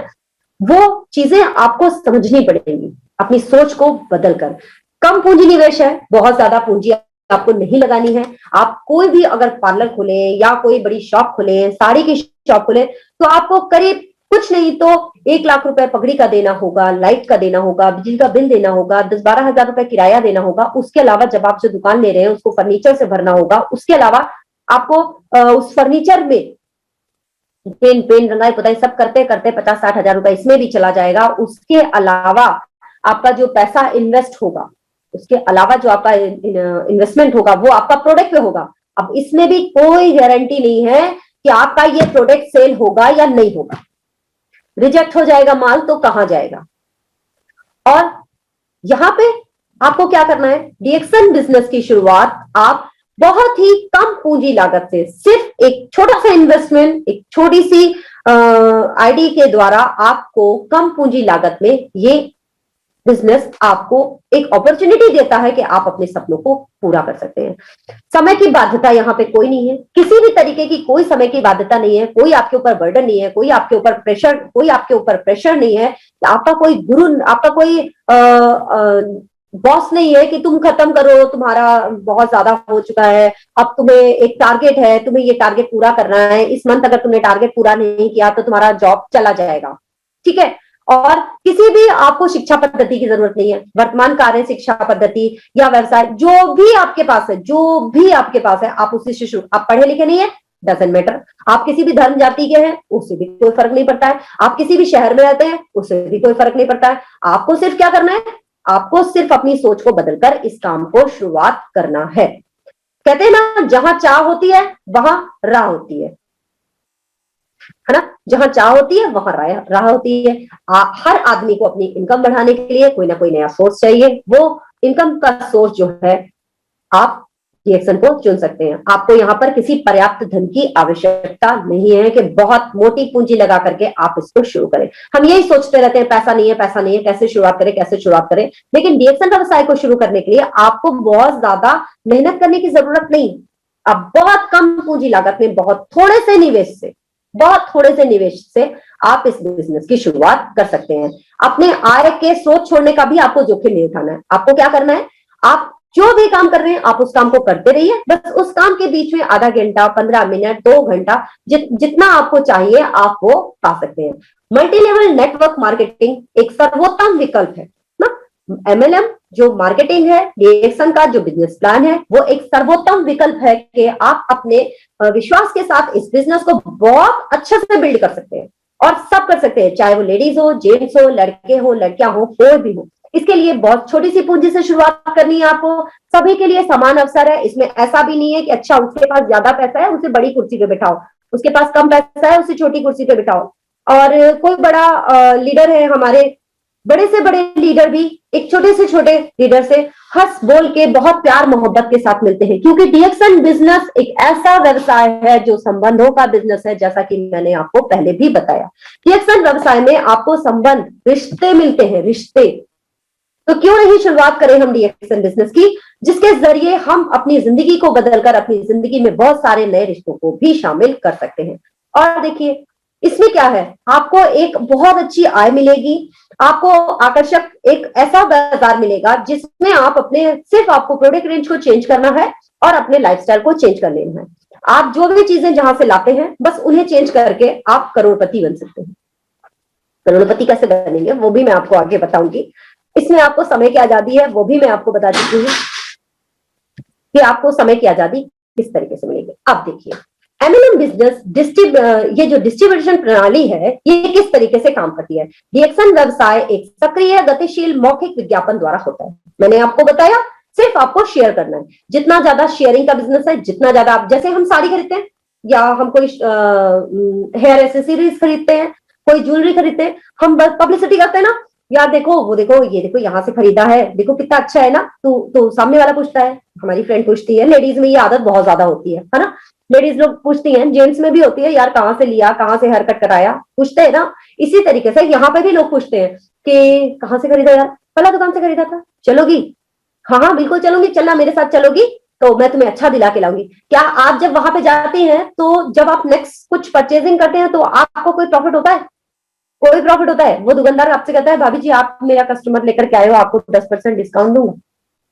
वो चीजें आपको समझनी पड़ेंगी अपनी सोच को बदलकर। कम पूंजी निवेश है, बहुत ज्यादा पूंजी आपको नहीं लगानी है। आप कोई भी अगर पार्लर खोले या कोई बड़ी शॉप खोले, साड़ी की शॉप खोले, तो आपको करीब कुछ नहीं तो 1 लाख रुपए पगड़ी का देना होगा, लाइट का देना होगा, बिजली का बिल देना होगा, 10-12 हजार रुपए किराया देना होगा। उसके अलावा जब आप जो दुकान ले रहे हैं उसको फर्नीचर से भरना होगा, उसके अलावा आपको उस फर्नीचर में पेन रंगाई पुताई सब करते करते 50-60 हजार रुपए इसमें भी चला जाएगा। उसके अलावा आपका जो पैसा इन्वेस्ट होगा, उसके अलावा जो आपका इन्वेस्टमेंट होगा वो आपका प्रोडक्ट पे होगा। अब इसमें भी कोई गारंटी नहीं है कि आपका ये प्रोडक्ट सेल होगा या नहीं होगा। रिजेक्ट हो जाएगा माल तो कहां जाएगा। और यहां पे आपको क्या करना है, डीएक्शन बिजनेस की शुरुआत आप बहुत ही कम पूंजी लागत से, सिर्फ एक छोटा सा इन्वेस्टमेंट, एक छोटी सी आईडी के द्वारा आपको कम पूंजी लागत में ये बिजनेस आपको एक अपॉर्चुनिटी देता है कि आप अपने सपनों को पूरा कर सकते हैं। समय की बाध्यता यहाँ पे कोई नहीं है, किसी भी तरीके की कोई समय की बाध्यता नहीं है, कोई आपके ऊपर बर्डन नहीं है, कोई आपके ऊपर प्रेशर नहीं है, आपका कोई गुरु, आपका कोई बॉस नहीं है कि तुम खत्म करो, तुम्हारा बहुत ज्यादा हो चुका है, अब तुम्हें एक टारगेट है, तुम्हें ये टारगेट पूरा करना है, इस मंथ अगर तुमने टारगेट पूरा नहीं किया तो तुम्हारा जॉब चला जाएगा, ठीक है। और किसी भी आपको शिक्षा पद्धति की जरूरत नहीं है, वर्तमान कार्य शिक्षा पद्धति या व्यवसाय जो भी आपके पास है, जो भी आपके पास है, आप उसी से शुरू, आप पढ़े लिखे नहीं है, डजंट मैटर, आप किसी भी धर्म जाति के हैं उससे भी कोई फर्क नहीं पड़ता है, आप किसी भी शहर में रहते हैं उससे भी कोई फर्क नहीं पड़ता है। आपको सिर्फ क्या करना है, आपको सिर्फ अपनी सोच को बदलकर इस काम को शुरुआत करना है। कहते हैं ना, जहां चाह होती है वहां राह होती है ना, जहां चाह होती है वहां राह होती है। हर आदमी को अपनी इनकम बढ़ाने के लिए कोई ना कोई नया सोर्स चाहिए। वो इनकम का सोर्स जो है, आप डीएक्शन को चुन सकते हैं। आपको यहाँ पर किसी पर्याप्त धन की आवश्यकता नहीं है कि बहुत मोटी पूंजी लगा करके आप इसको शुरू करें। हम यही सोचते रहते हैं, पैसा नहीं है, पैसा नहीं है, कैसे शुरुआत करें, कैसे शुरुआत करें। लेकिन डीएक्शन व्यवसाय को शुरू करने के लिए आपको बहुत ज्यादा मेहनत करने की जरूरत नहीं। आप बहुत कम पूंजी लागत में, बहुत थोड़े से निवेश से आप इस बिजनेस की शुरुआत कर सकते हैं। अपने आय के स्रोत छोड़ने का भी आपको जोखिम नहीं उठाना है। आपको क्या करना है, आप जो भी काम कर रहे हैं आप उस काम को करते रहिए, बस उस काम के बीच में आधा घंटा, 15 मिनट, 2 घंटा, जितना आपको चाहिए आप वो पा सकते हैं। मल्टी लेवल नेटवर्क मार्केटिंग एक सर्वोत्तम विकल्प है ना। एमएलएम जो मार्केटिंग है, डीएक्शन का जो बिजनेस प्लान है, वो एक सर्वोत्तम विकल्प है कि आप अपने विश्वास के साथ इस बिजनेस को बहुत अच्छे से बिल्ड कर सकते हैं। और सब कर सकते हैं, चाहे वो लेडीज हो, जेंट्स हो, लड़के हो, लड़कियां हो, कोई भी हो। इसके लिए बहुत छोटी सी पूंजी से शुरुआत करनी है आपको। सभी के लिए समान अवसर है, इसमें ऐसा भी नहीं है कि अच्छा उसके पास ज्यादा पैसा है उसे बड़ी कुर्सी पे बिठाओ, उसके पास कम पैसा है उसे छोटी कुर्सी पे बिठाओ। और कोई बड़ा लीडर है, हमारे बड़े से बड़े लीडर भी एक छोटे से छोटे लीडर से हंस बोल के बहुत प्यार मोहब्बत के साथ मिलते हैं, क्योंकि डीएक्शन बिजनेस एक ऐसा व्यवसाय है जो संबंधों का बिजनेस है, जैसा कि मैंने आपको पहले भी बताया। डीएक्शन व्यवसाय में आपको संबंध, रिश्ते मिलते हैं, रिश्ते। तो क्यों नहीं शुरुआत करें हम डीएक्शन बिजनेस की, जिसके जरिए हम अपनी जिंदगी को बदलकर अपनी जिंदगी में बहुत सारे नए रिश्तों को भी शामिल कर सकते हैं। और देखिए इसमें क्या है, आपको एक बहुत अच्छी आय मिलेगी, आपको आकर्षक एक ऐसा बाजार मिलेगा जिसमें आप अपने, सिर्फ आपको प्रोडक्ट रेंज को चेंज करना है और अपने लाइफस्टाइल को चेंज कर लेना है। आप जो भी चीजें जहां से लाते हैं बस उन्हें चेंज करके आप करोड़पति बन सकते हैं। करोड़पति कैसे बनेंगे वो भी मैं आपको आगे बताऊंगी। इसमें आपको समय की आजादी है, वो भी मैं आपको बता चुकी हूँ कि आपको समय की आजादी किस तरीके से मिलेगी। अब देखिए, एमएलएम बिजनेस ये जो डिस्ट्रीब्यूशन प्रणाली है ये किस तरीके से काम करती है। डीएक्सन व्यवसाय एक सक्रिय गतिशील मौखिक विज्ञापन द्वारा होता है। मैंने आपको बताया सिर्फ आपको शेयर करना है। जितना ज्यादा शेयरिंग का बिजनेस है, जितना ज्यादा आप, जैसे हम साड़ी खरीदते हैं या हम कोई हेयर एसेसरीज खरीदते हैं, कोई ज्वेलरी खरीदते हैं, हम बस पब्लिसिटी करते हैं ना, यार देखो वो देखो ये देखो यहाँ से खरीदा है, देखो कितना अच्छा है ना। तो सामने वाला पूछता है, हमारी फ्रेंड पूछती है, लेडीज में ये आदत बहुत ज्यादा होती है ना, लेडीज लोग पूछती हैं, जेंट्स में भी होती है, यार कहाँ से लिया, कहाँ से हेयर कट कराया, पूछते हैं ना। इसी तरीके से यहाँ पे भी लोग पूछते हैं कि कहाँ से खरीदा यार, फला दुकान से खरीदा था, चलोगी? हाँ हाँ बिल्कुल चलूंगी, चलना मेरे साथ चलोगी तो मैं तुम्हें अच्छा दिला के लाऊंगी। क्या आप जब वहां पे जाती हैं तो जब आप नेक्स्ट कुछ परचेजिंग करते हैं तो आपको कोई प्रॉफिट होता है? कोई प्रॉफिट होता है? वो दुकानदार आपसे कहता है भाभी जी आप मेरा कस्टमर लेकर के आए हो, आपको 10% डिस्काउंट दूंगा?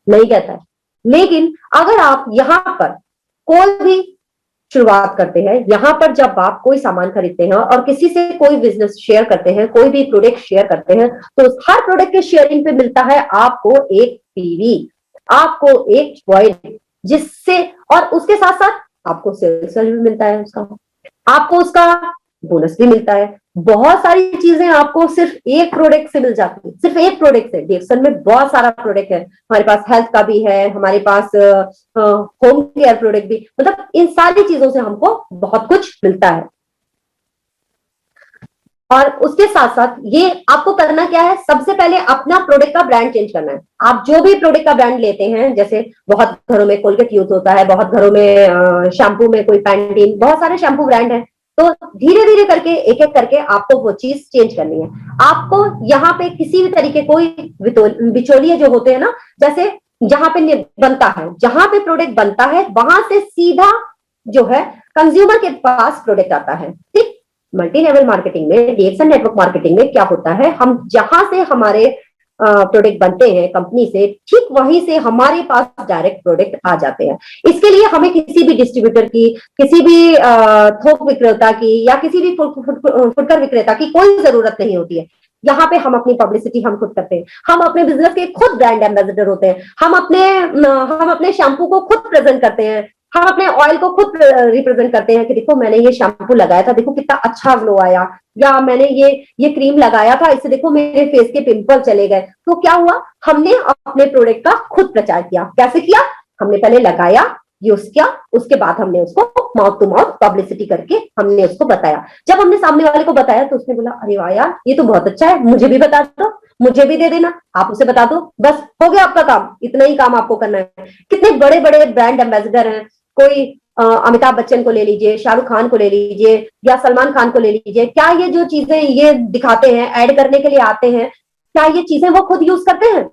नहीं कहता है। लेकिन अगर आप यहाँ पर कोई भी शुरुआत करते हैं, यहाँ पर जब आप कोई सामान खरीदते हैं और किसी से कोई बिजनेस शेयर करते हैं, कोई भी प्रोडक्ट शेयर करते हैं, तो हर प्रोडक्ट के शेयरिंग पे मिलता है आपको एक पीवी, आपको एक पॉइंट, जिससे और उसके साथ साथ आपको सेल्स भी मिलता है, उसका आपको उसका बोनस भी मिलता है। बहुत सारी चीजें आपको सिर्फ एक प्रोडक्ट से मिल जाती है, सिर्फ एक प्रोडक्ट से। डीएक्सन में बहुत सारा प्रोडक्ट है, हमारे पास हेल्थ का भी है, हमारे पास होम केयर प्रोडक्ट भी, मतलब इन सारी चीजों से हमको बहुत कुछ मिलता है। और उसके साथ साथ ये आपको करना क्या है, सबसे पहले अपना प्रोडक्ट का ब्रांड चेंज करना है। आप जो भी प्रोडक्ट का ब्रांड लेते हैं, जैसे बहुत घरों में कोलगेट यूज होता है, बहुत घरों में शैम्पू में कोई पैंटीन, बहुत सारे शैम्पू ब्रांड है, तो धीरे धीरे करके एक एक करके आपको वो चीज चेंज करनी है। आपको यहाँ पे किसी भी तरीके कोई बिचौलिए जो होते हैं ना, जैसे जहां पे बनता है, जहां पे प्रोडक्ट बनता है वहां से सीधा जो है कंज्यूमर के पास प्रोडक्ट आता है। ठीक, मल्टी लेवल मार्केटिंग में, डीएक्सन नेटवर्क मार्केटिंग में क्या होता है, हम जहां से हमारे प्रोडक्ट बनते हैं कंपनी से, ठीक वहीं से हमारे पास डायरेक्ट प्रोडक्ट आ जाते हैं। इसके लिए हमें किसी भी डिस्ट्रीब्यूटर की, किसी भी थोक विक्रेता की या किसी भी फुटकर विक्रेता की कोई जरूरत नहीं होती है। यहाँ पे हम अपनी पब्लिसिटी हम खुद करते हैं, हम अपने बिजनेस के खुद ब्रांड एम्बेसडर होते हैं, हम अपने शैम्पू को खुद प्रेजेंट करते हैं, हम अपने ऑयल को खुद रिप्रेजेंट करते हैं कि देखो मैंने ये शैम्पू लगाया था, देखो कितना अच्छा ग्लो आया, या मैंने ये क्रीम लगाया था, इससे देखो मेरे फेस के पिंपल चले गए। तो क्या हुआ, हमने अपने प्रोडक्ट का खुद प्रचार किया। कैसे किया? हमने पहले लगाया, यूज किया, उसके बाद हमने उसको माउथ टू माउथ पब्लिसिटी करके हमने उसको बताया। जब हमने सामने वाले को बताया तो उसने बोला अरे वाह यार ये तो बहुत अच्छा है, मुझे भी बता दो, मुझे भी दे देना, आप उसे बता दो, बस हो गया आपका काम। इतना ही काम आपको करना है। कितने बड़े बड़े ब्रांड एम्बेसडर हैं, कोई अमिताभ बच्चन को ले लीजिए, शाहरुख खान को ले लीजिए, या सलमान खान को ले लीजिए, क्या ये जो चीजें ये दिखाते हैं, ऐड करने के लिए आते हैं, क्या ये चीजें वो खुद यूज करते हैं?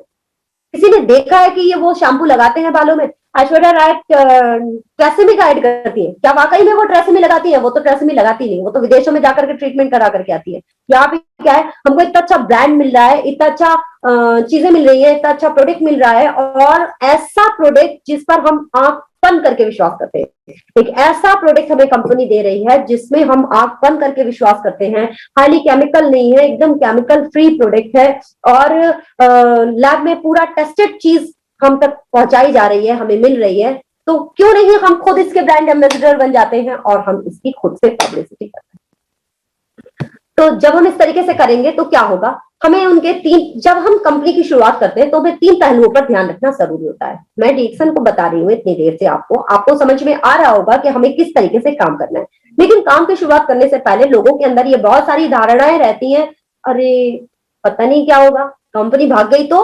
किसी ने देखा है कि ये वो शैम्पू लगाते हैं बालों में? ऐश्वर्या राय ट्रेसेमी का ऐड करती है, क्या वाकई में वो ट्रेसेमी लगाती है? वो तो ट्रेसेमी लगाती नहीं, वो तो विदेशों में जाकर के ट्रीटमेंट करा करके आती है। यहाँ पे क्या है, हमको इतना अच्छा ब्रांड मिल रहा है, इतना अच्छा चीजें मिल रही है, इतना अच्छा प्रोडक्ट मिल रहा है, और ऐसा प्रोडक्ट जिस पर हम आंख बंद करके विश्वास करते हैं। एक ऐसा प्रोडक्ट हमें कंपनी दे रही है जिसमें हम आंख बंद करके विश्वास करते हैं, हाईली केमिकल नहीं है, एकदम केमिकल फ्री प्रोडक्ट है, और लैब में पूरा टेस्टेड चीज हम तक पहुंचाई जा रही है, हमें मिल रही है। तो क्यों नहीं हम खुद इसके ब्रांड एम्बेसडर बन जाते हैं और हम इसकी खुद से पब्लिसिटी करते हैं। तो जब हम इस तरीके से करेंगे तो क्या होगा, हमें उनके जब हम कंपनी की शुरुआत करते हैं तो हमें 3 पहलुओं पर ध्यान रखना जरूरी होता है। मैं डीएक्सन को बता रही हूँ इतनी देर से, आपको समझ में आ रहा होगा कि हमें किस तरीके से काम करना है। लेकिन काम की शुरुआत करने से पहले लोगों के अंदर ये बहुत सारी धारणाएं रहती हैं, अरे पता नहीं क्या होगा, कंपनी भाग गई तो,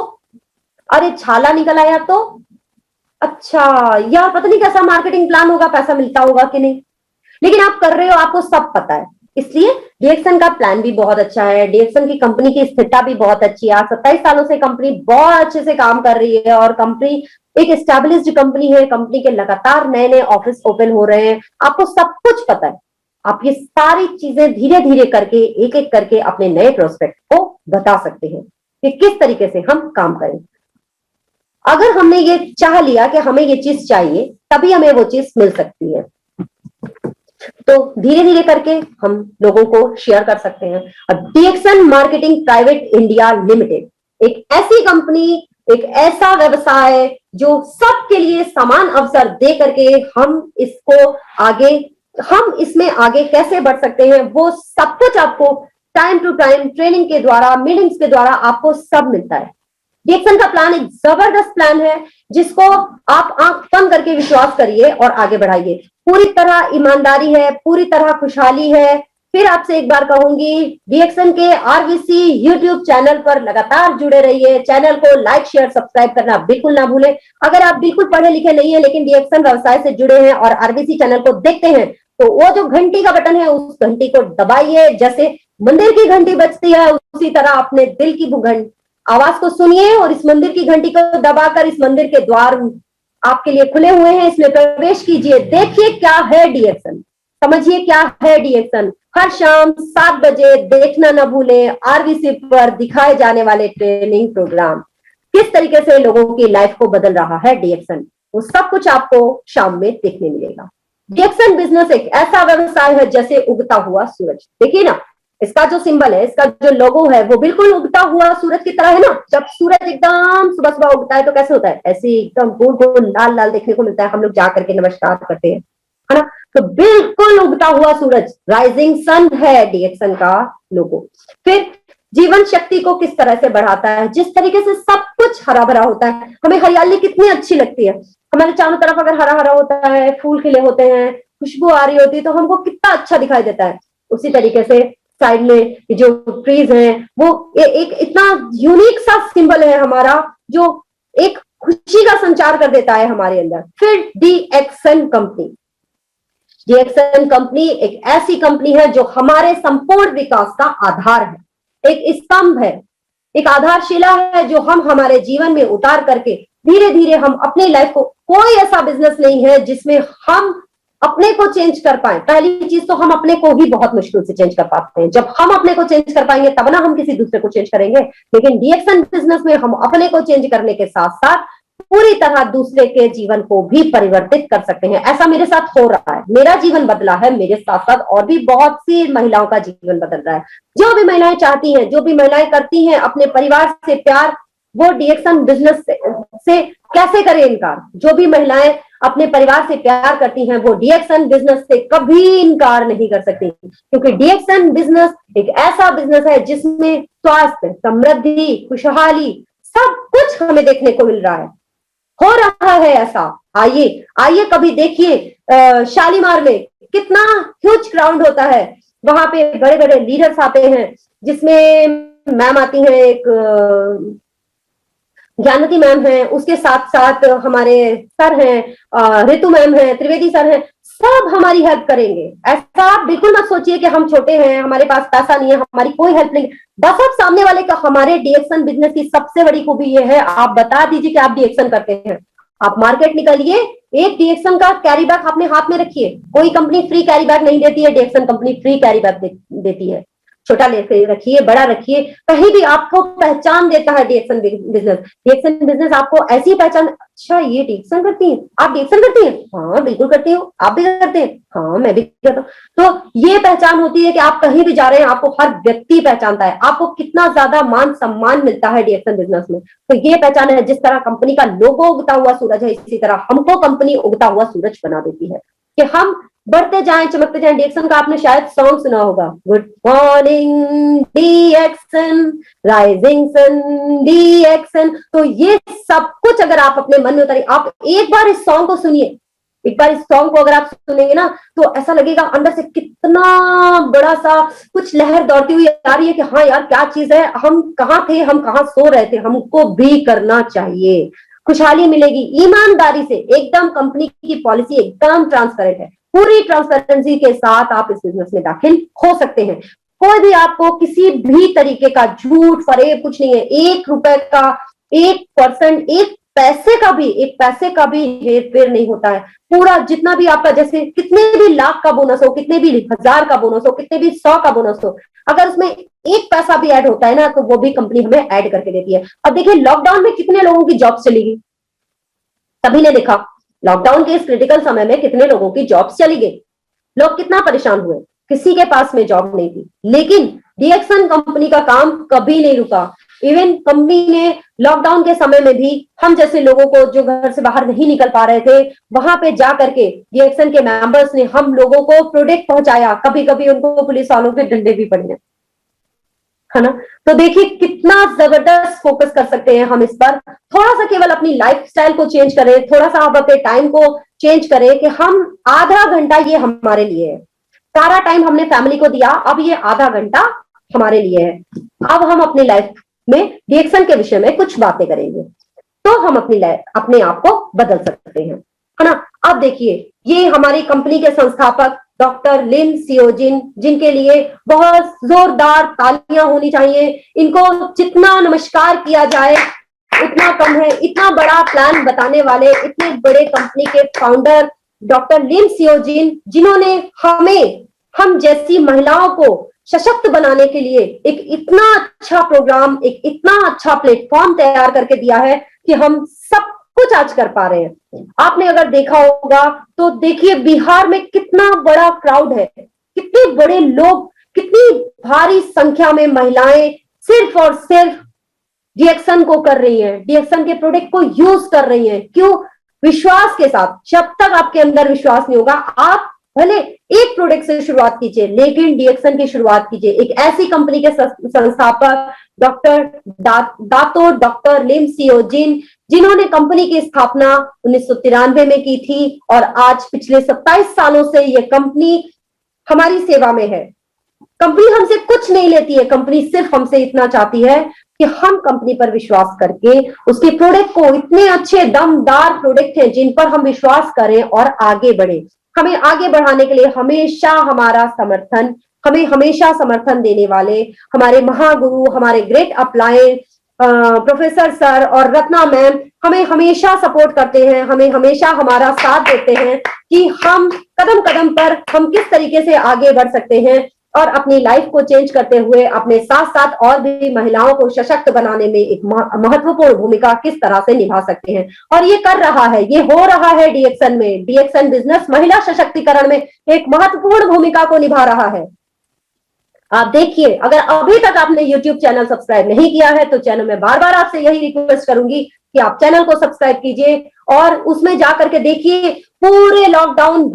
अरे छाला निकल आया तो, अच्छा यार पता नहीं कैसा मार्केटिंग प्लान होगा, पैसा मिलता होगा कि नहीं। लेकिन आप कर रहे हो, आपको सब पता है, इसलिए डीएक्सन का प्लान भी बहुत अच्छा है, डीएक्सन की कंपनी की स्थिरता भी बहुत अच्छी है। 27 सालों से कंपनी बहुत अच्छे से काम कर रही है, और कंपनी एक एस्टैब्लिश्ड कंपनी है, कंपनी के लगातार नए नए ऑफिस ओपन हो रहे हैं, आपको सब कुछ पता है। आप ये सारी चीजें धीरे धीरे करके एक एक करके अपने नए प्रोस्पेक्ट को बता सकते हैं कि किस तरीके से हम काम करें। अगर हमने ये चाह लिया कि हमें ये चीज चाहिए, तभी हमें वो चीज मिल सकती है। तो धीरे धीरे करके हम लोगों को शेयर कर सकते हैं। डीएक्सन मार्केटिंग प्राइवेट इंडिया लिमिटेड एक ऐसी कंपनी, एक ऐसा व्यवसाय जो सबके लिए समान अवसर दे करके हम इसको आगे हम इसमें आगे कैसे बढ़ सकते हैं, वो सब कुछ आपको टाइम टू टाइम ट्रेनिंग के द्वारा, मीटिंग्स के द्वारा आपको सब मिलता है। डिएक्शन का प्लान एक जबरदस्त प्लान है जिसको आप आंख बंद करके विश्वास करिए और आगे बढ़ाइए। पूरी तरह ईमानदारी है, पूरी तरह खुशहाली है। फिर आपसे एक बार कहूंगी, डिएक्शन के आरवीसी यूट्यूब चैनल पर लगातार जुड़े रहिए। चैनल को लाइक शेयर सब्सक्राइब करना बिल्कुल ना भूलें। अगर आप बिल्कुल पढ़े लिखे नहीं है लेकिन डिएक्शन व्यवसाय से जुड़े हैं और आरवीसी चैनल को देखते हैं, तो वो जो घंटी का बटन है उस घंटी को दबाइए। जैसे मंदिर की घंटी बजती है उसी तरह अपने दिल की आवाज को सुनिए और इस मंदिर की घंटी को दबाकर इस मंदिर के द्वार आपके लिए खुले हुए हैं, इसमें प्रवेश कीजिए। देखिए क्या है डिएक्शन, समझिए क्या है डिएक्शन। हर शाम 7 बजे देखना ना भूलें आरवीसी पर दिखाए जाने वाले ट्रेनिंग प्रोग्राम। किस तरीके से लोगों की लाइफ को बदल रहा है डिएक्शन, वो सब कुछ आपको शाम में देखने मिलेगा। डिएक्शन बिजनेस एक ऐसा व्यवसाय है जैसे उगता हुआ सूरज। देखिए ना, इसका जो सिंबल है, इसका जो लोगो है, वो बिल्कुल उगता हुआ सूरज की तरह है ना। जब सूरज एकदम सुबह सुबह उगता है तो कैसे होता है, ऐसे एकदम गोल गोल लाल लाल देखने को मिलता है। हम लोग जा करके नमस्कार करते हैं, है ना। तो बिल्कुल उगता हुआ सूरज, राइजिंग सन है डिएक्शन का लोगो। फिर जीवन शक्ति को किस तरह से बढ़ाता है, जिस तरीके से सब कुछ हरा भरा होता है। हमें हरियाली कितनी अच्छी लगती है, हमारे चारों तरफ अगर हरा हरा होता है, फूल खिले होते हैं, खुशबू आ रही होती है, तो हमको कितना अच्छा दिखाई देता है। उसी तरीके से साइड में जो ट्रीज हैं, वो एक इतना यूनिक सा सिंबल है हमारा, जो एक खुशी का संचार कर देता है हमारे अंदर। फिर डिएक्शन कंपनी, डिएक्शन कंपनी एक ऐसी कंपनी है जो हमारे संपूर्ण विकास का आधार है, एक स्तंभ है, एक आधारशिला है जो हम हमारे जीवन में उतार करके धीरे धीरे हम अपनी लाइफ को, कोई ऐसा बिजनेस नहीं है जिसमें हम अपने को चेंज कर पाए। पहली चीज तो हम अपने को ही बहुत मुश्किल से चेंज कर पाते हैं। जब हम अपने को चेंज कर पाएंगे तब ना हम किसी दूसरे को चेंज करेंगे। लेकिन डिएक्शन बिजनेस में हम अपने को चेंज करने के साथ साथ पूरी तरह दूसरे के जीवन को भी परिवर्तित कर सकते हैं। ऐसा मेरे साथ हो रहा है, मेरा जीवन बदला है, मेरे साथ साथ और भी बहुत सी महिलाओं का जीवन बदल रहा है। जो भी महिलाएं चाहती हैं, जो भी महिलाएं करती हैं अपने परिवार से प्यार, वो डिएक्शन बिजनेस से कैसे करें इनकार। जो भी महिलाएं अपने परिवार से प्यार करती हैं वो डिएक्शन बिजनेस से कभी इनकार नहीं कर सकती, क्योंकि डिएक्शन बिजनेस एक ऐसा बिजनेस है जिसमें स्वास्थ्य, समृद्धि, खुशहाली सब कुछ हमें देखने को मिल रहा है, हो रहा है ऐसा। आइए आइए कभी देखिए शालीमार में कितना ह्यूज क्राउड होता है, वहां पे बड़े बड़े लीडर्स आते हैं, जिसमें मैम आती हैं, एक ज्ञानवती मैम है, उसके साथ साथ हमारे सर हैं, ऋतु मैम है, त्रिवेदी सर हैं, सब हमारी हेल्प करेंगे। ऐसा आप बिल्कुल मत सोचिए कि हम छोटे हैं, हमारे पास पैसा नहीं है, हमारी कोई हेल्प नहीं। बस आप सामने वाले का, हमारे डिएक्शन बिजनेस की सबसे बड़ी खूबी ये है, आप बता दीजिए कि आप डिएक्शन करते हैं। आप मार्केट निकलिए, एक डिएक्शन का कैरी बैग अपने हाथ में रखिए। कोई कंपनी फ्री कैरी बैग नहीं देती है, डिएक्शन कंपनी फ्री कैरी बैग देती है। छोटा लेकर रखिए, बड़ा रखिए, कहीं भी आपको पहचान देता है डिएक्शन बिजनेस। डिएक्शन बिजनेस आपको ऐसी पहचान, अच्छा ये डिएक्शन करती है, आप डिएक्शन करती हैं? हाँ बिल्कुल करती हूँ। आप भी करते हैं? हाँ मैं भी करता हूँ। तो ये पहचान होती है कि आप कहीं भी जा रहे हैं, आपको हर व्यक्ति पहचानता है, आपको कितना ज्यादा मान सम्मान मिलता है डिएक्शन बिजनेस में। तो ये पहचान है, जिस तरह कंपनी का लोगो उगता हुआ सूरज है, इसी तरह हमको कंपनी उगता हुआ सूरज बना देती है कि हम बढ़ते जाएं, चमकते जाएं। डिएक्शन का आपने शायद सॉन्ग सुना होगा, गुड मॉर्निंग डिएक्शन, राइजिंग सन डिएक्शन। तो ये सब कुछ अगर आप अपने मन में उतारिए, आप एक बार इस सॉन्ग को सुनिए, एक बार इस सॉन्ग को अगर आप सुनेंगे ना, तो ऐसा लगेगा अंदर से कितना बड़ा सा कुछ लहर दौड़ती हुई आ रही है कि हाँ यार क्या चीज है, हम कहाँ थे, हम कहाँ सो रहे थे, हमको भी करना चाहिए। खुशहाली मिलेगी ईमानदारी से, एकदम कंपनी की पॉलिसी एकदम ट्रांसपेरेंट है, पूरी ट्रांसपेरेंसी के साथ आप इस बिजनेस में दाखिल हो सकते हैं। कोई भी आपको किसी भी तरीके का झूठ फरेब कुछ नहीं है। 1 रुपए का, 1%, एक पैसे का भी हेर फेर नहीं होता है। पूरा जितना भी आपका, जैसे कितने भी लाख का बोनस हो, कितने भी 1000 का बोनस हो, कितने भी 100 का बोनस हो, अगर उसमें 1 पैसा भी ऐड होता है ना, तो वो भी कंपनी हमें ऐड करके देती है। अब देखिए लॉकडाउन में कितने लोगों की जॉब्स चली गई, सभी ने देखा। लॉकडाउन के इस क्रिटिकल समय में कितने लोगों की जॉब्स चली गई, लोग कितना परेशान हुए, किसी के पास में जॉब नहीं थी। लेकिन डिएक्शन कंपनी का काम कभी नहीं रुका। इवन कंपनी ने लॉकडाउन के समय में भी हम जैसे लोगों को जो घर से बाहर नहीं निकल पा रहे थे, वहां पे जा करके डीएक्सन के मेंबर्स ने हम लोगों को प्रोडक्ट पहुंचाया, कभी कभी उनको पुलिस वालों के डंडे भी पड़े, है ना। तो देखिए कितना जबरदस्त फोकस कर सकते हैं हम इस पर। थोड़ा सा केवल अपनी लाइफस्टाइल को चेंज करें, थोड़ा सा आप अपने टाइम को चेंज करें कि हम आधा घंटा ये हमारे लिए है, सारा टाइम हमने फैमिली को दिया, अब ये आधा घंटा हमारे लिए है। अब हम अपनी लाइफ में डीएक्सन के विषय में कुछ बातें करेंगे, तो हम अपने आप को बदल सकते हैं, है ना। अब देखिए ये हमारी कंपनी के संस्थापक डॉक्टर लिन सियोजिन, जिनके लिए बहुत जोरदार तालियां होनी चाहिए, इनको जितना नमस्कार किया जाए उतना कम है। इतना बड़ा प्लान बताने वाले इतने बड़े कंपनी के फाउंडर डॉक्टर लिन सियोजिन, जिन्होंने हम जैसी महिलाओं को सशक्त बनाने के लिए एक इतना अच्छा प्रोग्राम, एक इतना अच्छा प्लेटफॉर्म तैयार करके दिया है कि हम सब कुछ आज कर पा रहे हैं। आपने अगर देखा होगा तो देखिए बिहार में कितना बड़ा क्राउड है, कितने बड़े लोग, कितनी भारी संख्या में महिलाएं सिर्फ और सिर्फ डीएक्सन को कर रही हैं, डीएक्सन के प्रोडक्ट को यूज कर रही हैं। क्यों? विश्वास के साथ। जब तक आपके अंदर विश्वास नहीं होगा, आप भले एक प्रोडक्ट से शुरुआत कीजिए, लेकिन डीएक्सन की शुरुआत कीजिए। एक ऐसी कंपनी के संस्थापक डॉक्टर दातो डॉक्टर लिम सियोजिन, जिन्होंने कंपनी की स्थापना 1993 में की थी और आज पिछले 27 सालों से यह कंपनी हमारी सेवा में है। कंपनी हमसे कुछ नहीं लेती है, कंपनी सिर्फ हमसे इतना चाहती है कि हम कंपनी पर विश्वास करके उसके प्रोडक्ट को, इतने अच्छे दमदार प्रोडक्ट हैं जिन पर हम विश्वास करें और आगे बढ़े। हमें आगे बढ़ाने के लिए हमें हमेशा समर्थन देने वाले हमारे महागुरु, हमारे ग्रेट अपलाइन प्रोफेसर सर और रत्ना मैम हमें हमेशा सपोर्ट करते हैं, हमें हमेशा हमारा साथ देते हैं कि हम कदम कदम पर हम किस तरीके से आगे बढ़ सकते हैं और अपनी लाइफ को चेंज करते हुए अपने साथ साथ और भी महिलाओं को सशक्त बनाने में एक महत्वपूर्ण भूमिका किस तरह से निभा सकते हैं। और ये कर रहा है, ये हो रहा है डीएक्सन में। डीएक्सन बिजनेस महिला सशक्तिकरण में एक महत्वपूर्ण भूमिका को निभा रहा है। आप देखिए, अगर अभी तक आपने यूट्यूब चैनल सब्सक्राइब नहीं किया है तो चैनल में बार बार आपसे यही रिक्वेस्ट करूंगी कि आप चैनल को सब्सक्राइब कीजिए और उसमें जाकर के देखिए पूरे लॉकडाउन